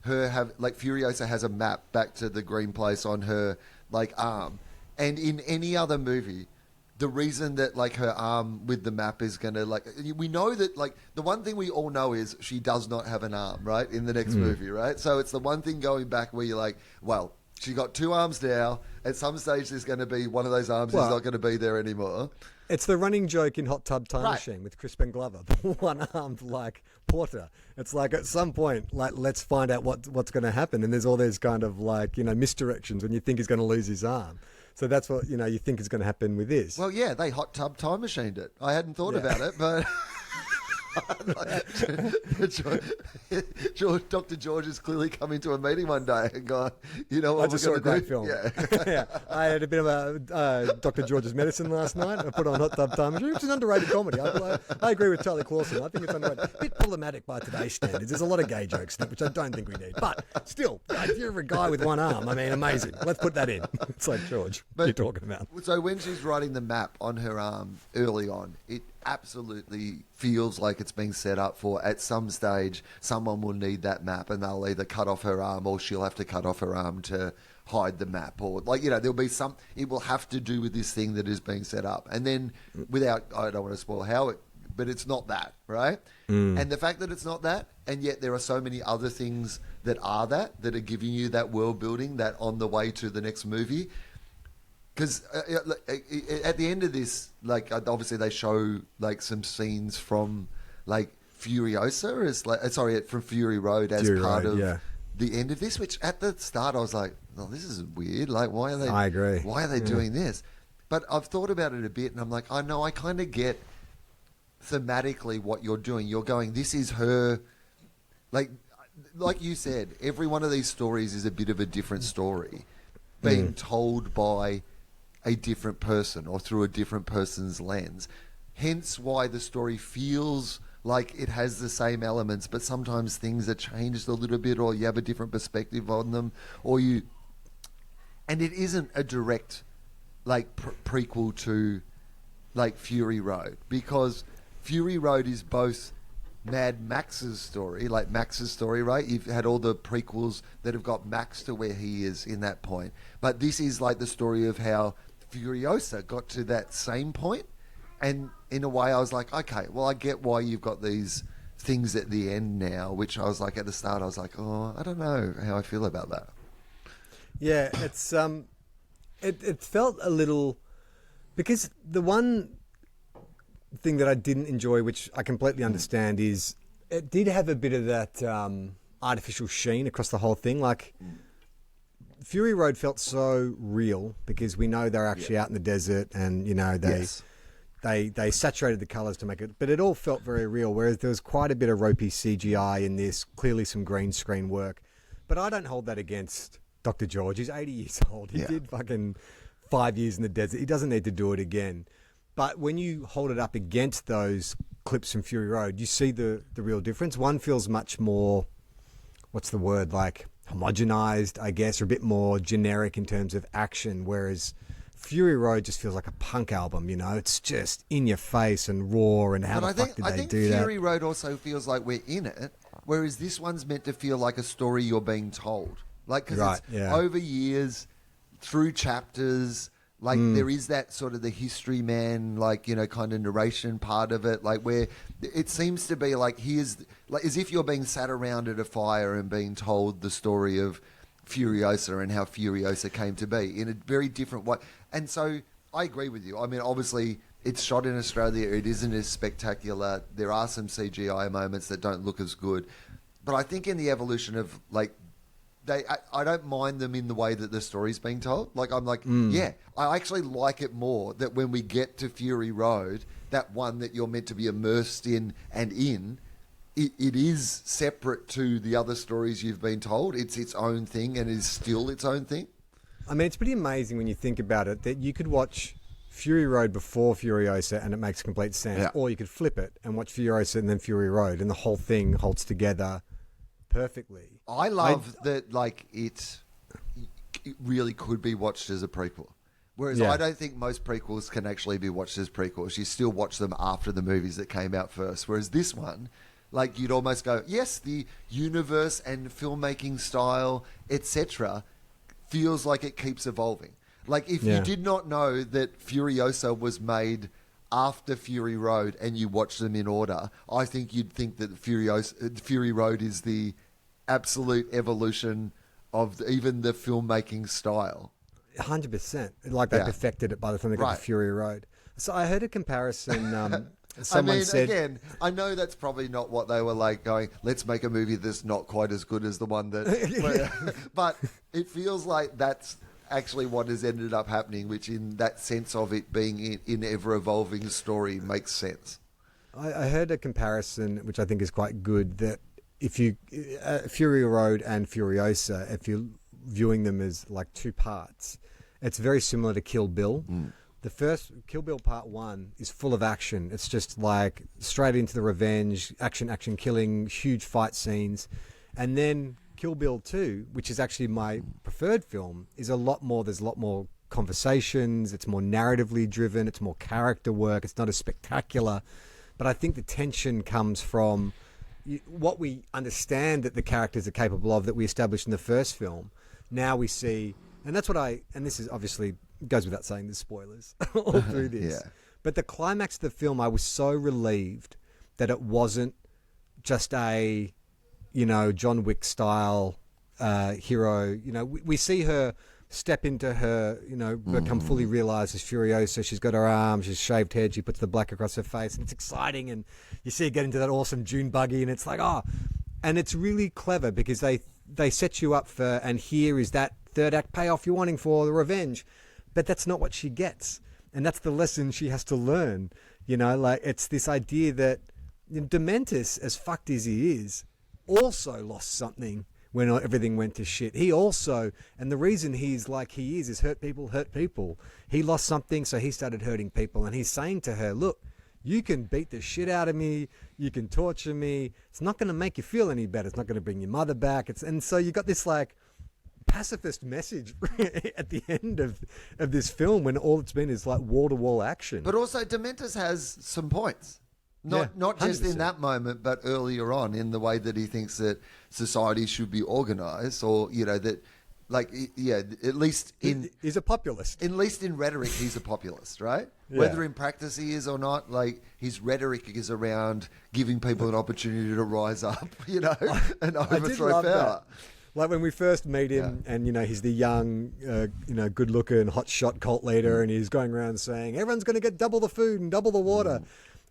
Furiosa has a map back to the green place on her, like, arm. And in any other movie, the reason that, like, her arm with the map is going to, like... We know that, like, the one thing we all know is she does not have an arm, right, in the next movie, right? So it's the one thing going back where you're like, well... She got two arms now. At some stage, there's going to be one of those arms is not going to be there anymore. It's the running joke in Hot Tub Time Machine with Crispin Glover, the one-armed like Porter. It's like at some point, like let's find out what's going to happen, and there's all these kind of like misdirections when you think he's going to lose his arm. So that's what you think is going to happen with this. Well, yeah, they Hot Tub Time Machined it. I hadn't thought about it, but. Dr. George has clearly come into a meeting one day and gone, you know what, I just saw a great film. Yeah. I had a bit of a Dr. George's Medicine last night. I put on Hot Tub Time Machine, which is an underrated comedy. I agree with Charlie Clausen. I think it's underrated. A bit problematic by today's standards. There's a lot of gay jokes in it, which I don't think we need. But still, the idea of a guy with one arm, I mean, amazing. Let's put that in. It's like, George, what are you talking about? So when she's writing the map on her arm early on, it absolutely feels like it's being set up for, at some stage, someone will need that map and they'll either cut off her arm or she'll have to cut off her arm to hide the map, or there'll be it will have to do with this thing that is being set up. And then I don't want to spoil how but it's not that, right? And the fact that it's not that, and yet there are so many other things that are that are giving you that world building, that on the way to the next movie. Because at the end of this, like, obviously they show like some scenes from like Furiosa from Fury Road as part of the end of this. Which at the start I was like, "Oh, this is weird. Like, why are they? I agree. Why are they doing this?" But I've thought about it a bit, and I'm like, I know, I kind of get thematically what you're doing. You're going, this is her, like you said, every one of these stories is a bit of a different story being told by a different person or through a different person's lens. Hence why the story feels like it has the same elements, but sometimes things are changed a little bit, or you have a different perspective on them, and it isn't a direct like prequel to like Fury Road, because Fury Road is both Mad Max's story, like Max's story, right? You've had all the prequels that have got Max to where he is in that point, but this is like the story of how Furiosa got to that same point. And in a way, I was like, okay, well, I get why you've got these things at the end now, which I was like, at the start, I was like, oh, I don't know how I feel about that. Yeah, it's it felt a little, because the one thing that I didn't enjoy, which I completely understand, is it did have a bit of that artificial sheen across the whole thing. Like Fury Road felt so real because we know they're actually out in the desert, and you know they saturated the colours to make it, but it all felt very real, whereas there was quite a bit of ropey CGI in this, clearly some green screen work. But I don't hold that against Dr. George. He's 80 years old. He did fucking 5 years in the desert. He doesn't need to do it again. But when you hold it up against those clips from Fury Road, you see the real difference. One feels much more, what's the word, like homogenized, I guess, or a bit more generic in terms of action, whereas Fury Road just feels like a punk album, you know? It's just in your face and raw, and how the fuck did they do that? I think Fury Road also feels like we're in it, whereas this one's meant to feel like a story you're being told. Like, because it's over years, through chapters, like there is that sort of the history man, like, you know, kind of narration part of it, like where it seems to be like here's, like as if you're being sat around at a fire and being told the story of Furiosa and how Furiosa came to be in a very different way. And so I agree with you. I mean, obviously, it's shot in Australia. It isn't as spectacular. There are some CGI moments that don't look as good. But I think in the evolution of, like, I don't mind them in the way that the story's being told. Like, I'm like, yeah, I actually like it more that when we get to Fury Road, that one that you're meant to be immersed in and in, it is separate to the other stories you've been told. It's its own thing and is still its own thing. I mean, it's pretty amazing when you think about it that you could watch Fury Road before Furiosa and it makes complete sense. Or you could flip it and watch Furiosa and then Fury Road and the whole thing holds together perfectly. I love that, like, it really could be watched as a prequel. Whereas I don't think most prequels can actually be watched as prequels. You still watch them after the movies that came out first. Whereas this one, like, you'd almost go, yes, the universe and filmmaking style, etc., feels like it keeps evolving. Like, if you did not know that Furiosa was made after Fury Road and you watch them in order, I think you'd think that Fury Road is the absolute evolution of even the filmmaking style. 100%. Like, they perfected it by the time they got to Fury Road. So I heard a comparison. Someone said, again, I know that's probably not what they were like going, let's make a movie that's not quite as good as the one that... but it feels like that's actually what has ended up happening, which in that sense of it being in ever-evolving story makes sense. I heard a comparison, which I think is quite good, that if you... Fury Road and Furiosa, if you're viewing them as like two parts, it's very similar to Kill Bill. The first, Kill Bill Part 1, is full of action. It's just like straight into the revenge, action, killing, huge fight scenes. And then Kill Bill 2, which is actually my preferred film, is a lot more, there's a lot more conversations, it's more narratively driven, it's more character work, it's not as spectacular. But I think the tension comes from what we understand that the characters are capable of that we established in the first film. Now we see, and that's what and this is obviously... goes without saying, there's spoilers all through this. But the climax of the film, I was so relieved that it wasn't just a, you know, John Wick style hero. You know, we see her step into her, you know, become fully realized as Furiosa. She's got her arms, she's shaved head, she puts the black across her face, and it's exciting. And you see her get into that awesome dune buggy, and it's like, oh, and it's really clever because they set you up for, and here is that third act payoff you're wanting for the revenge. But that's not what she gets. And that's the lesson she has to learn. You know, like, it's this idea that Dementis, as fucked as he is, also lost something when everything went to shit. He also, and the reason he's like he is hurt people hurt people. He lost something, so he started hurting people. And he's saying to her, look, you can beat the shit out of me. You can torture me. It's not going to make you feel any better. It's not going to bring your mother back. And so you got this like pacifist message at the end of this film when all it's been is like wall-to-wall action. But also, Dementis has some points. Not just 100%. In that moment, but earlier on in the way that he thinks that society should be organised, or that, like, at least he's a populist. At least in rhetoric, he's a populist, right? Yeah. Whether in practice he is or not, like his rhetoric is around giving people an opportunity to rise up, and overthrow power. That. Like when we first meet him, and he's the young, good-looking, hotshot cult leader, and he's going around saying everyone's going to get double the food and double the water.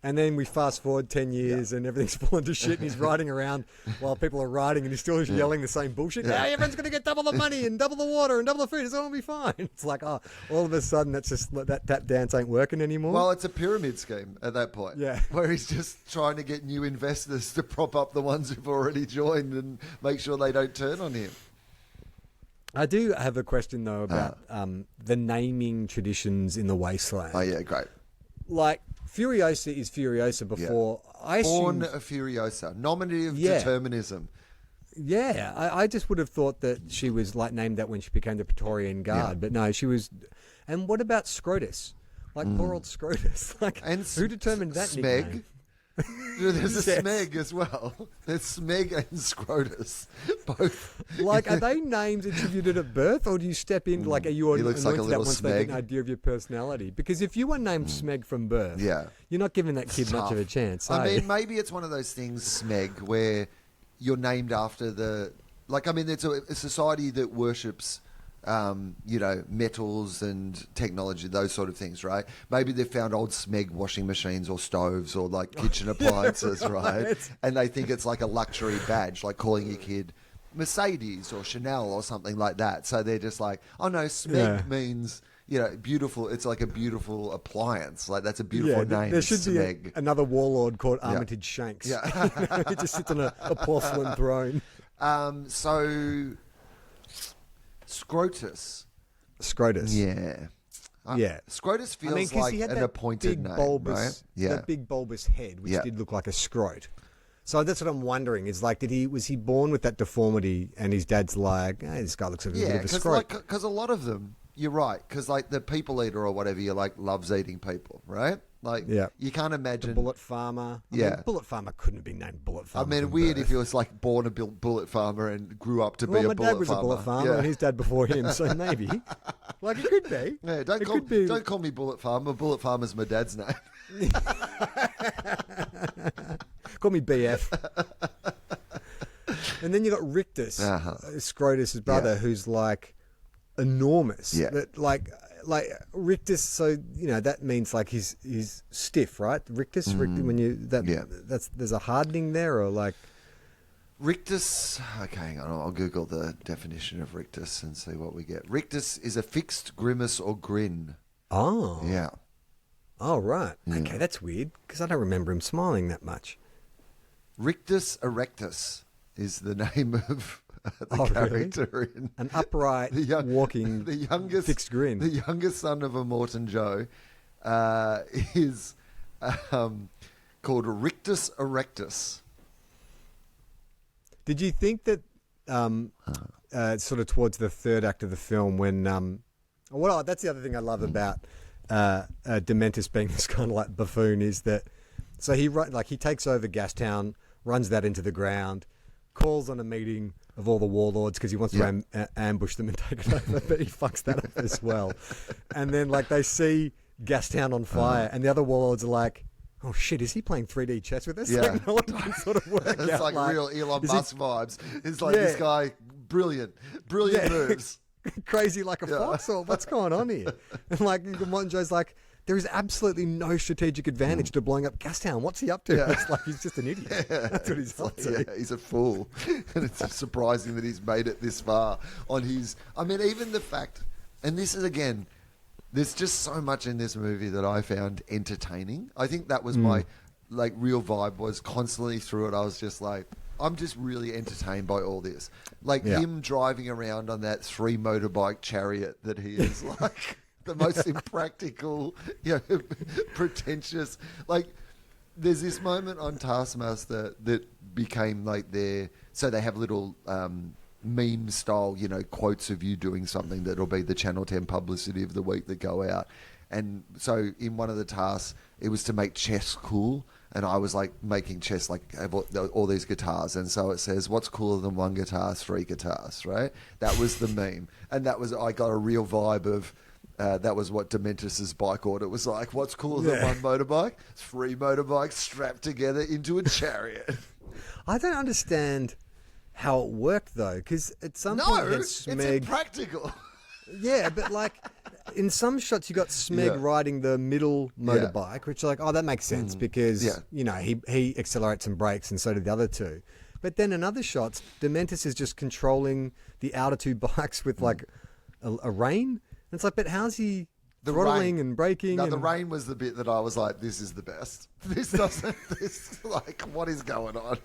And then we fast forward 10 years and everything's fallen to shit and he's riding around while people are riding and he's still yelling the same bullshit. Yeah, everyone's going to get double the money and double the water and double the food. It's all going to be fine. It's like, all of a sudden that's just that tap dance ain't working anymore. Well, it's a pyramid scheme at that point. Yeah. Where he's just trying to get new investors to prop up the ones who've already joined and make sure they don't turn on him. I do have a question, though, about the naming traditions in the wasteland. Oh, yeah, great. Like, Furiosa is Furiosa before. I Born assumed, a Furiosa. Nominative determinism. Yeah, I just would have thought that she was like named that when she became the Praetorian Guard, but no, she was. And what about Scrotus? Like poor old Scrotus. Like, and who determined that Smeg? nickname? There's a Smeg as well. There's Smeg and Scrotus, both. Like, are they names attributed at birth, or do you step in like, are you He looks like a little once they get Smeg. an idea of your personality? Because if you were named Smeg from birth, you're not giving that kid much of a chance. I mean, maybe it's one of those things, Smeg, where you're named after it's a society that worships metals and technology, those sort of things, right? Maybe they've found old Smeg washing machines or stoves or like kitchen appliances, right? And they think it's like a luxury badge, like calling your kid Mercedes or Chanel or something like that. So they're just like, oh no, Smeg means, beautiful. It's like a beautiful appliance. Like that's a beautiful name. There should Smeg. be another warlord called Armitage Shanks. Yeah. He just sits on a porcelain throne. So Scrotus. Yeah. Yeah. Scrotus feels like an appointed name, right? Yeah. That big bulbous head, which did look like a scrote. So that's what I'm wondering. Is like, was he born with that deformity, and his dad's like, hey, this guy looks like a bit of a scrote? Because a lot of them, you're right. Because like the people eater or whatever, you like loves eating people, right? Like, you can't imagine the Bullet Farmer. I mean, Bullet Farmer couldn't have been named Bullet Farmer. I mean, weird if he was like born a Bullet Farmer and grew up to be a Bullet Farmer. My dad was a Bullet Farmer, and his dad before him, so maybe. Like, it could be. Yeah, don't call me Bullet Farmer. Bullet Farmer's my dad's name. Call me BF. And then you got Rictus, Scrotus' brother, who's like enormous. Yeah. But like Rictus, so that means like he's stiff, right? Rictus, when you there's a hardening there, or like Rictus. Okay, hang on. I'll Google the definition of rictus and see what we get. Rictus is a fixed grimace or grin. Oh. Yeah. Oh, right. Yeah. Okay, that's weird because I don't remember him smiling that much. Rictus erectus is the name of the character really? in an upright, walking, fixed grin. The youngest son of Immortan Joe is called Rictus erectus. Did you think that sort of towards the third act of the film when that's the other thing I love about Dementis being this kind of like buffoon is that so he takes over Gastown, runs that into the ground, calls on a meeting of all the warlords because he wants to ambush them and take it over, but he fucks that up as well. And then like they see Gastown on fire and the other warlords are like, oh shit, is he playing 3D chess with us? Yeah. Like, no one can sort of work it's out. like real Elon Musk vibes. It's like this guy, brilliant moves. Crazy like a fox, or what's going on here? And like Martin Joe's like, there is absolutely no strategic advantage to blowing up Gastown. What's he up to? Yeah. It's like he's just an idiot. That's what he's up to. Yeah, he's a fool. And it's surprising that he's made it this far on his... I mean, even the fact... And this is, again... There's just so much in this movie that I found entertaining. I think that was my real vibe, was constantly through it. I was just like, I'm just really entertained by all this. Like Yeah. him driving around on that 3 motorbike chariot that he is like the most impractical, pretentious. Like there's this moment on Taskmaster that became like so they have little meme style, quotes of you doing something that'll be the Channel 10 publicity of the week that go out. And so in one of the tasks, it was to make chess cool. And I was like making chess, like have all these guitars. And so it says, what's cooler than one guitar, 3 guitars, right? That was the meme. And I got a real vibe of, that was what Dementus's bike order was like. What's cooler than one motorbike? 3 motorbikes strapped together into a chariot. I don't understand how it worked though, because at some point it's impractical. Yeah, but like in some shots you got Smeg riding the middle motorbike, which like, that makes sense because he accelerates and brakes, and so did the other two. But then in other shots, Dementus is just controlling the outer 2 bikes with like a rein. And it's like, but how's he throttling and braking? No, the rein was the bit that I was like, this is the best. This doesn't. This like, what is going on?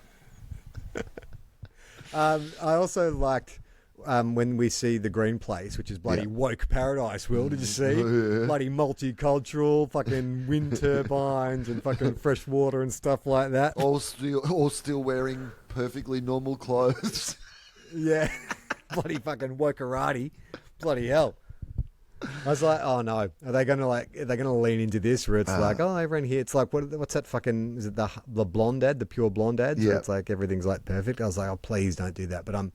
I also liked when we see the green place, which is bloody woke paradise. Will, did you see? Bloody multicultural, fucking wind turbines and fucking fresh water and stuff like that. All still wearing perfectly normal clothes. Yeah, bloody fucking wokerati. Bloody hell. I was like, oh no, are they gonna lean into this where it's like, oh, everyone here, it's like, what's that fucking, is it the blonde ad, the pure blonde ad? So it's like everything's like perfect. I was like, oh, please don't do that. But I'm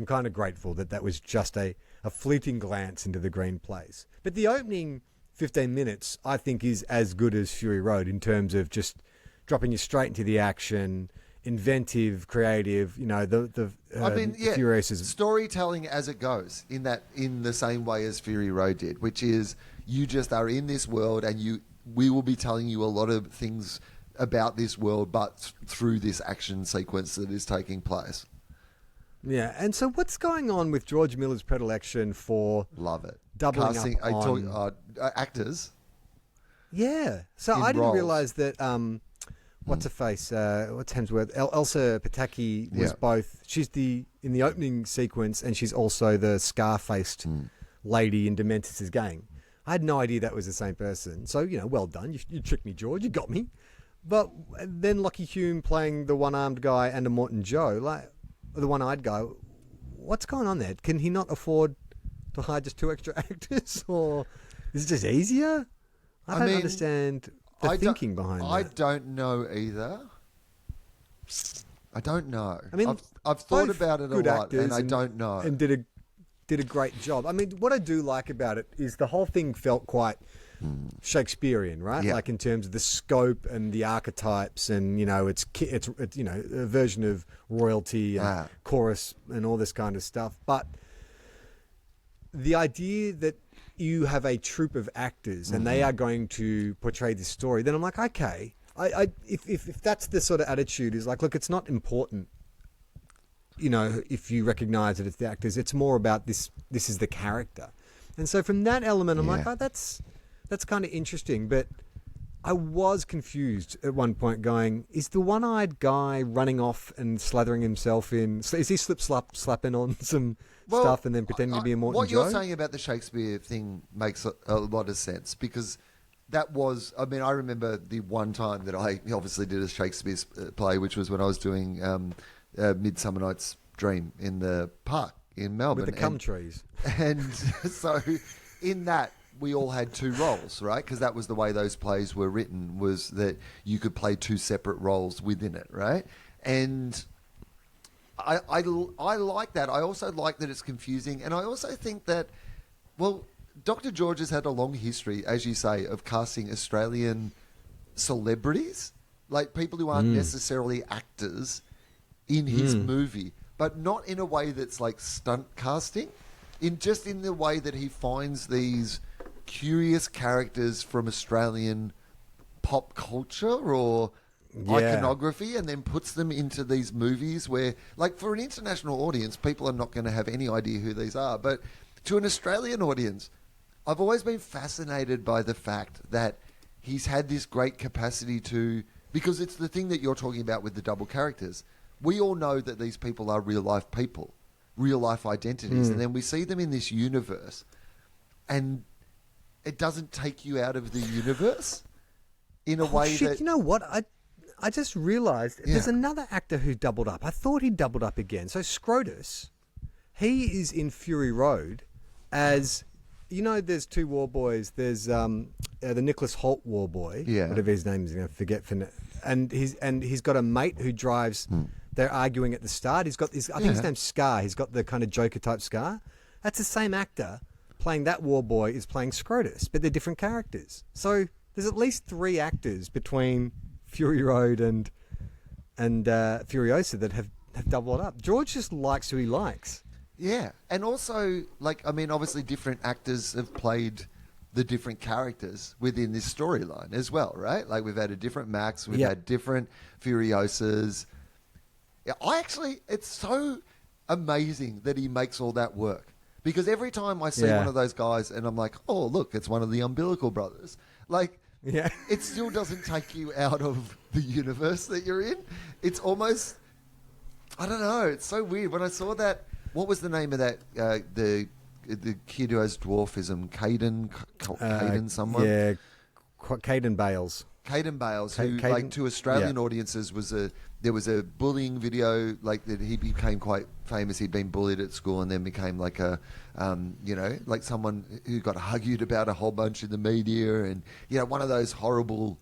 kind of grateful that was just a fleeting glance into the green place. But the opening 15 minutes, I think, is as good as Fury Road in terms of just dropping you straight into the action, inventive, creative. Furiosa's storytelling as it goes in the same way as Fury Road did, which is you just are in this world and we will be telling you a lot of things about this world, but through this action sequence that is taking place. Yeah, and so what's going on with George Miller's predilection for love it doubling casting up on actors? Yeah, so I didn't realize that. What's her face? What's Hemsworth? Elsa Pataki was both. She's in the opening sequence, and she's also the scar-faced lady in Dementus's gang. I had no idea that was the same person. So well done. You tricked me, George. You got me. But then Lockie Hume playing the one-armed guy and a Morton Joe, like the one-eyed guy. What's going on there? Can he not afford to hire just 2 extra actors, or is it just easier? I don't understand the thinking behind that. I don't know either. I don't know. I mean, I've thought about it a lot, and I don't know. And did a great job. I mean, what I do like about it is the whole thing felt quite Shakespearean, right? Yeah. Like in terms of the scope and the archetypes, and it's a version of royalty and chorus and all this kind of stuff. But the idea that you have a troupe of actors and they are going to portray this story, then I'm like, okay, if that's the sort of attitude, is like, look, it's not important, if you recognize that it's the actors, it's more about this is the character. And so from that element, I'm like, oh, that's kind of interesting. But I was confused at one point going, is the one-eyed guy running off and slathering himself in, is he slapping on some stuff and then pretending to be a Morton Joe? What you're saying about the Shakespeare thing makes a lot of sense, because that was, I remember the one time that I obviously did a Shakespeare play, which was when I was doing Midsummer Night's Dream in the park in Melbourne. With the cum trees. And so in that, we all had 2 roles, right? Because that was the way those plays were written, was that you could play 2 separate roles within it, right? And I like that. I also like that it's confusing. And I also think that, Dr. George has had a long history, as you say, of casting Australian celebrities, like people who aren't necessarily actors in his movie, but not in a way that's like stunt casting, in the way that he finds these curious characters from Australian pop culture or iconography and then puts them into these movies where, like, for an international audience, people are not going to have any idea who these are. But to an Australian audience, I've always been fascinated by the fact that he's had this great capacity to, because it's the thing that you're talking about with the double characters. we all know that these people are real life people, real life identities, and then we see them in this universe, and it doesn't take you out of the universe in a way that... You know what? I just realised there's another actor who doubled up. I thought he doubled up again. So Scrotus, he is in Fury Road as... You know, there's two war boys. There's the Nicholas Hoult war boy, whatever his name is. I'm going to forget and he's got a mate who drives. They're arguing at the start. He's got this. I think his name's Scar. He's got the kind of Joker type Scar. That's the same actor playing that war boy is playing Scrotus, but they're different characters. So there's at least 3 actors between Fury Road and Furiosa that have doubled up. George just likes who he likes. Yeah, and also, like, I mean, obviously different actors have played the different characters within this storyline as well, right? Like, we've had a different Max, we've had different Furiosas. Yeah, it's so amazing that he makes all that work. Because every time I see one of those guys and I'm like, oh, look, it's one of the umbilical brothers. Like, it still doesn't take you out of the universe that you're in. It's almost, I don't know, it's so weird. When I saw that... What was the name of that? The kid who has dwarfism, Caden someone? Yeah, Caden Bales. Caden Bales, who, like, to Australian audiences, there was a bullying video, like, that he became quite famous. He'd been bullied at school and then became like a, like someone who got argued about a whole bunch in the media, and one of those horrible.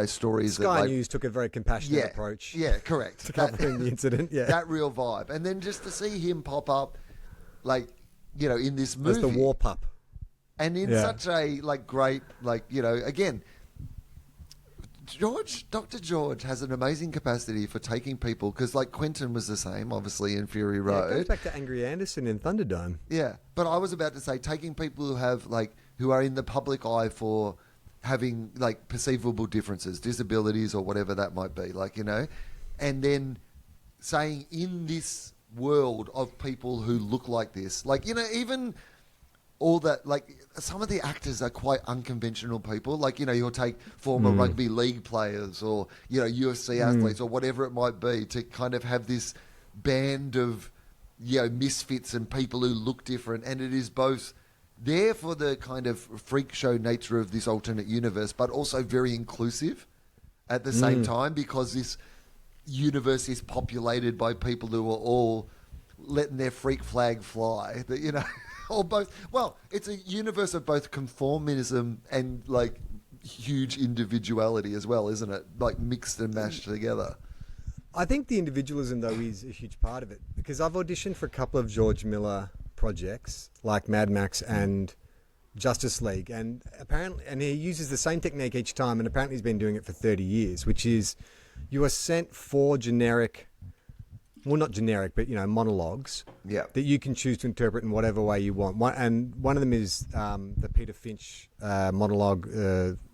Stories Sky that, like, News took a very compassionate approach. Yeah, correct. To covering the incident, that real vibe. And then just to see him pop up, like, in this movie. As the war pup. And in such a, like, great, like, again, Dr. George has an amazing capacity for taking people, because, like, Quentin was the same, obviously, in Fury Road. It goes back to Angry Anderson in Thunderdome. Yeah, but I was about to say, taking people who have, like, who are in the public eye for... having, like, perceivable differences, disabilities or whatever that might be, like, and then saying in this world of people who look like this, like, even all that, like, some of the actors are quite unconventional people, like, you'll take former rugby league players or, UFC athletes or whatever it might be to kind of have this band of, misfits and people who look different, and it is both... there for the kind of freak show nature of this alternate universe, but also very inclusive at the same time, because this universe is populated by people who are all letting their freak flag fly. That or both. Well, it's a universe of both conformism and, like, huge individuality as well, isn't it? Like, mixed and mashed together. I think the individualism, though, is a huge part of it, because I've auditioned for a couple of George Miller projects like Mad Max and Justice League, and he uses the same technique each time, and apparently he's been doing it for 30 years, which is you are sent 4 generic, well, not generic, but monologues that you can choose to interpret in whatever way you want. One of them is the Peter Finch monologue,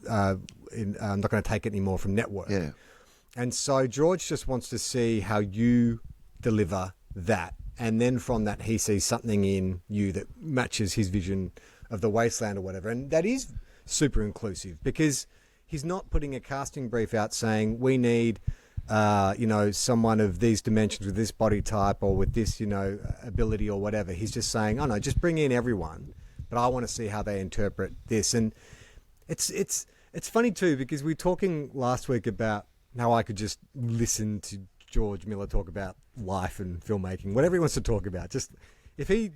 I'm not going to take it anymore, from Network. Yeah. And so George just wants to see how you deliver that. And then from that, he sees something in you that matches his vision of the wasteland or whatever. And that is super inclusive, because he's not putting a casting brief out saying, we need, someone of these dimensions with this body type or with this, ability or whatever. He's just saying, oh no, just bring in everyone, but I want to see how they interpret this. And it's funny too, because we were talking last week about how I could just listen to George Miller talk about life and filmmaking, whatever he wants to talk about. Just if he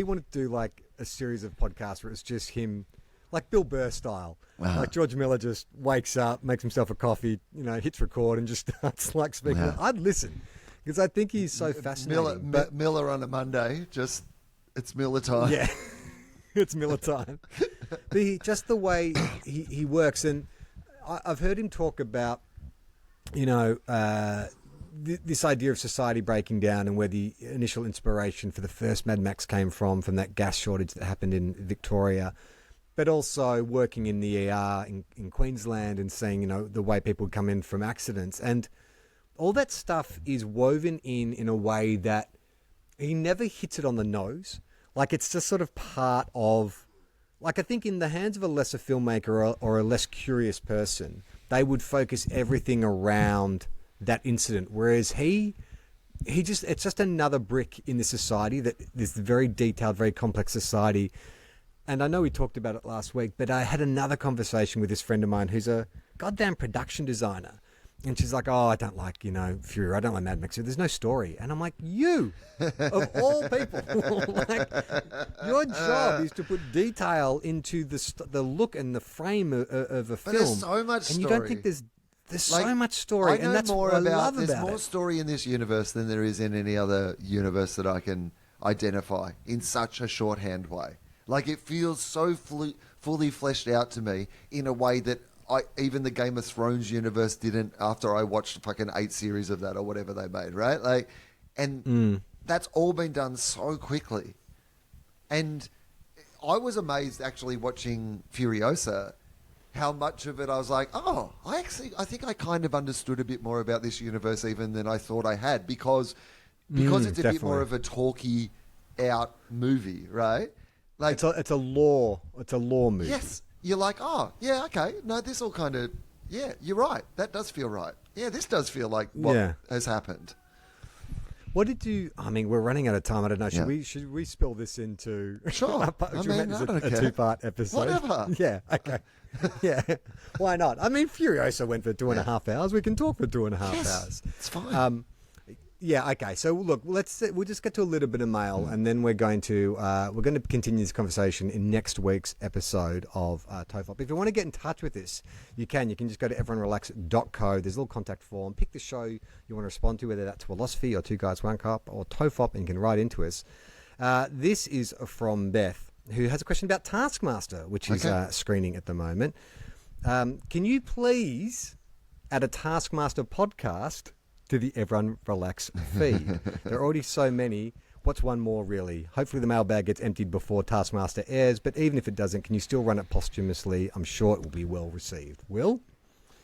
wanted to do, like, a series of podcasts where it's just him, like Bill Burr style, like George Miller just wakes up, makes himself a coffee, hits record and just starts, like, speaking. I'd listen, because I think he's so fascinating. Miller on a Monday, it's Miller time. Yeah, it's Miller time. But just the way he works, and I've heard him talk about, this idea of society breaking down, and where the initial inspiration for the first Mad Max came from that gas shortage that happened in Victoria, but also working in the ER in Queensland and seeing, the way people come in from accidents. And all that stuff is woven in a way that he never hits it on the nose. Like, it's just sort of part of, like, I think in the hands of a lesser filmmaker or a less curious person, they would focus everything around that incident, whereas he it's just another brick in this society, that this very detailed, very complex society. And I know we talked about it last week, but I had another conversation with this friend of mine who's a goddamn production designer. And she's like, oh, I don't like, Fury. I don't like Mad Max. There's no story. And I'm like, you, of all people, like, your job is to put detail into the look and the frame of a film. There's so much story. And you don't think there's so much story. And that's what I love about it. There's more story in this universe than there is in any other universe that I can identify in such a shorthand way. Like, it feels so fully fleshed out to me in a way that even the Game of Thrones universe didn't, after I watched fucking 8 series of that or whatever they made, right? Like, and that's all been done so quickly. And I was amazed actually watching Furiosa, how much of it I was like, oh, I think I kind of understood a bit more about this universe even than I thought I had, because it's a bit more of a talky out movie, right? Like, it's a lore movie. Yes. You're like, oh, yeah, okay. No, this all kind of, yeah, you're right. That does feel right. Yeah, this does feel like what has happened. What did you? I mean, we're running out of time. I don't know. Should we spill this into? Sure. a 2-part episode. Whatever. Yeah. Okay. Yeah. Why not? I mean, Furiosa went for 2.5 hours. We can talk for 2.5 hours. It's fine. Yeah. Okay. So look, we'll just get to a little bit of mail, and then we're going to continue this conversation in next week's episode of TOFOP. If you want to get in touch with us, you can just go to everyonerelax.co. There's a little contact form. Pick the show you want to respond to, whether that's Philosophy or Two Guys One Cup or TOFOP, and you can write into us. This is from Beth, who has a question about Taskmaster, which is screening at the moment. Can you please add a Taskmaster podcast to the Everyone Relax feed? There are already so many. What's one more, really? Hopefully the mailbag gets emptied before Taskmaster airs, but even if it doesn't, can you still run it posthumously? I'm sure it will be well received. Will?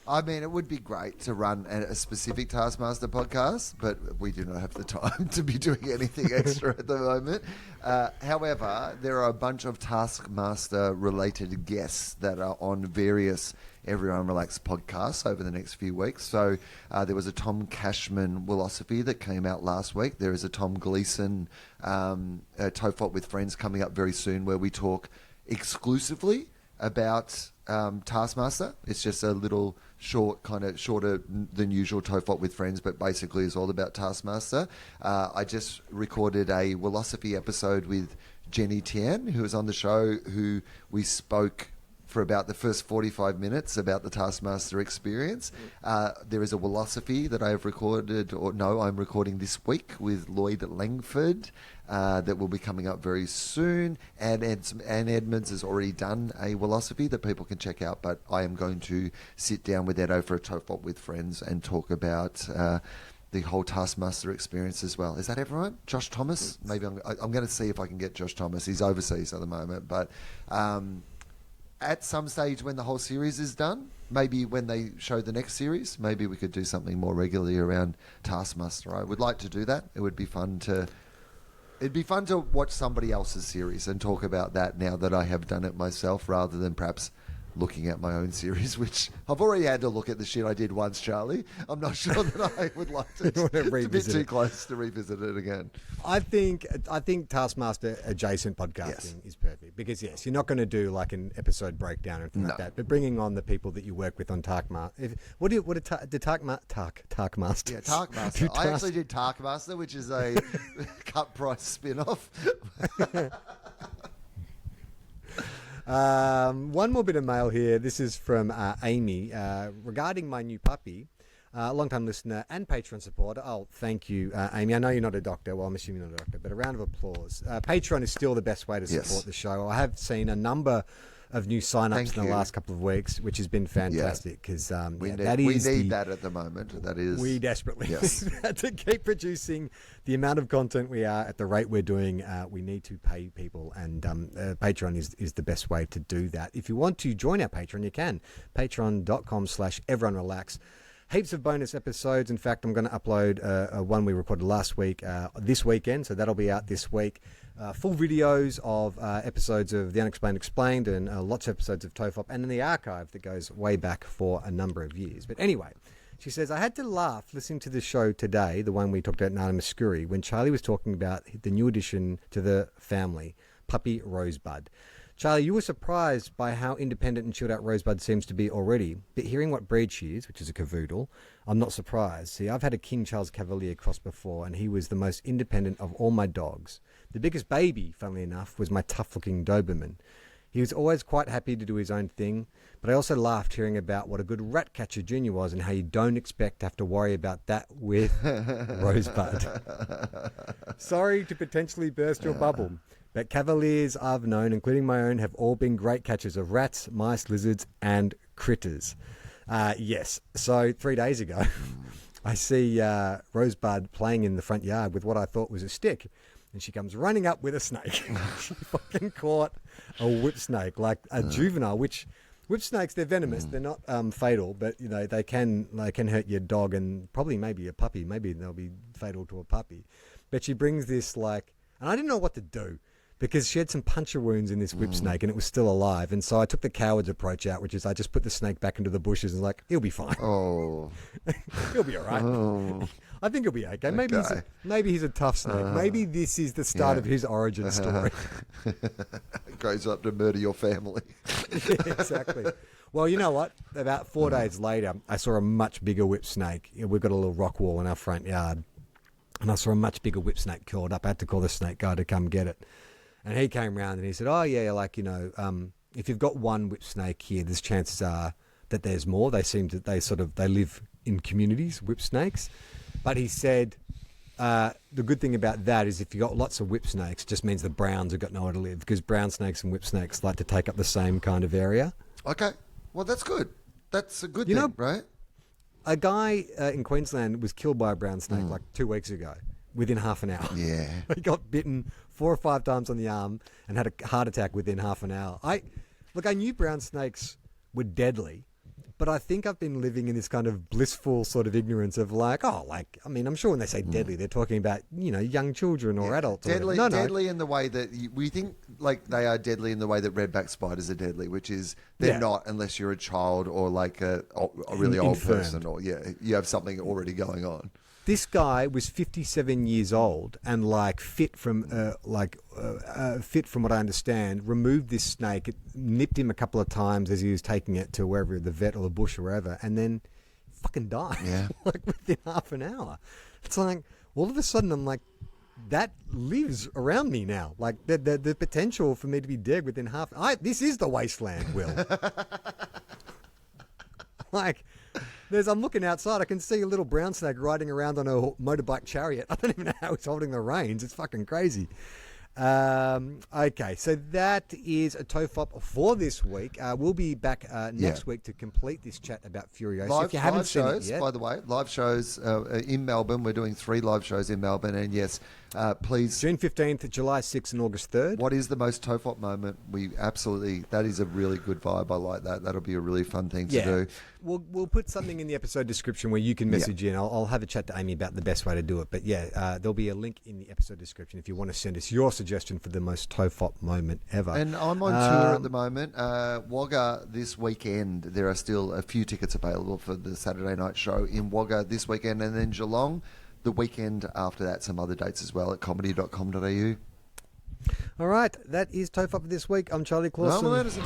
I mean, it would be great to run a specific Taskmaster podcast, but we do not have the time to be doing anything extra at the moment. However, there are a bunch of Taskmaster-related guests that are on various Everyone Relax podcasts over the next few weeks. So there was a Tom Cashman philosophy that came out last week. There is a Tom Gleason TOFOP with Friends coming up very soon, where we talk exclusively about Taskmaster. It's just a little shorter than usual TOFOP with Friends, but basically is all about Taskmaster. I just recorded a philosophy episode with Jenny Tian, who was on the show, who we spoke for about the first 45 minutes about the Taskmaster experience. There is a philosophy that I have recorded, I'm recording this week with Lloyd Langford that will be coming up very soon. And Anne Edmonds has already done a philosophy that people can check out, but I am going to sit down with Edo for a TOFOP with Friends and talk about the whole Taskmaster experience as well. Is that everyone? Josh Thomas? Maybe I'm going to see if I can get Josh Thomas. He's overseas at the moment, but at some stage when the whole series is done, maybe when they show the next series, maybe we could do something more regularly around Taskmaster. I would like to do that. It would be fun to... It'd be fun to watch somebody else's series and talk about that now that I have done it myself, rather than perhaps looking at my own series, which I've already had to look at the shit I did once, Charlie. I'm not sure that I would like to. It's a bit too close to revisit it again. I think Taskmaster adjacent podcasting is perfect, because yes, you're not going to do like an episode breakdown or anything like that, but bringing on the people that you work with on Taskmaster. Taskmaster? Yeah, Taskmaster. I actually did Taskmaster, which is a cut price spin-off. One more bit of mail here. This is from Amy regarding my new puppy. Long-time listener and Patreon supporter. Oh, thank you, Amy. I know you're not a doctor. Well, I'm assuming you're not a doctor, but a round of applause. Patreon is still the best way to support the show. I have seen a number of new sign-ups in the last couple of weeks, which has been fantastic, because we need that at the moment. That is, we desperately need that to keep producing the amount of content we are at the rate we're doing. We need to pay people, and Patreon is the best way to do that. If you want to join our Patreon, you can. Patreon.com/everyonerelax. Heaps of bonus episodes. In fact, I'm going to upload one we recorded last week this weekend, so that'll be out this week. Full videos of episodes of The Unexplained Explained, and lots of episodes of TOFOP, and in the archive that goes way back for a number of years. But anyway, She says, I had to laugh listening to the show today, the one we talked about, Nana Muscuri, when Charlie was talking about the new addition to the family, puppy Rosebud. Charlie, you were surprised by how independent and chilled out Rosebud seems to be already, but hearing what breed she is, which is a cavoodle, I'm not surprised. See, I've had a King Charles Cavalier cross before, and he was the most independent of all my dogs. The biggest baby, funnily enough, was my tough-looking Doberman. He was always quite happy to do his own thing, but I also laughed hearing about what a good rat catcher Junior was and how you don't expect to have to worry about that with Rosebud. Sorry to potentially burst your bubble, but Cavaliers I've known, including my own, have all been great catchers of rats, mice, lizards, and critters. Yes, so 3 days ago, I see Rosebud playing in the front yard with what I thought was a stick. And she comes running up with a snake. She fucking caught a whip snake, like a juvenile, which whip snakes, they're venomous. They're not fatal, but you know they can hurt your dog and probably maybe a puppy. Maybe they'll be fatal to a puppy. But she brings this and I didn't know what to do because she had some puncture wounds in this whip snake and it was still alive. And so I took the coward's approach out, which is I just put the snake back into the bushes and he'll be fine. Oh, he'll be all right. oh. I think he'll be okay. Maybe he's a tough snake. Maybe this is the start of his origin story. Goes up to murder your family. Yeah, exactly. Well, you know what? About 4 days later, I saw a much bigger whip snake. We've got a little rock wall in our front yard. And I saw a much bigger whip snake curled up. I had to call the snake guy to come get it. And he came round and he said, oh, yeah, if you've got one whip snake here, there's chances are that there's more. They live in communities, whip snakes. But he said the good thing about that is if you've got lots of whip snakes, it just means the browns have got nowhere to live because brown snakes and whip snakes like to take up the same kind of area. Okay. Well, that's good. That's a good thing, right? A guy in Queensland was killed by a brown snake 2 weeks ago within half an hour. Yeah. He got bitten 4 or 5 times on the arm and had a heart attack within half an hour. I knew brown snakes were deadly. But I think I've been living in this kind of blissful sort of ignorance of I'm sure when they say deadly, they're talking about, young children or adults. Deadly, or deadly in the way that we think they are deadly in the way that redback spiders are deadly, which is they're not unless you're a child or a really old person or, you have something already going on. This guy was 57 years old and fit from what I understand, removed this snake, it nipped him a couple of times as he was taking it to wherever, the vet or the bush or wherever, and then fucking died. Yeah. Within half an hour. It's all of a sudden I'm that lives around me now. The potential for me to be dead within this is the wasteland, Will. I'm looking outside, I can see a little brown snake riding around on a motorbike chariot. I don't even know how he's holding the reins. It's fucking crazy. Okay, so that is a TOFOP for this week. We'll be back next week to complete this chat about Furiosa. If you haven't seen shows, it yet, by the way, live shows in Melbourne. We're doing 3 live shows in Melbourne, and yes, please. June 15th, July 6th, and August 3rd. What is the most TOFOP moment? That is a really good vibe. I like that. That'll be a really fun thing to do. We'll put something in the episode description where you can message in. I'll have a chat to Amy about the best way to do it. But there'll be a link in the episode description if you want to send us your suggestion for the most TOFOP moment ever. And I'm on tour at the moment. Wagga this weekend. There are still a few tickets available for the Saturday night show in Wagga this weekend, and then Geelong the weekend after that. Some other dates as well at comedy.com.au. All right, that is TOFOP this week. I'm Charlie Clausen. I'm Anderson.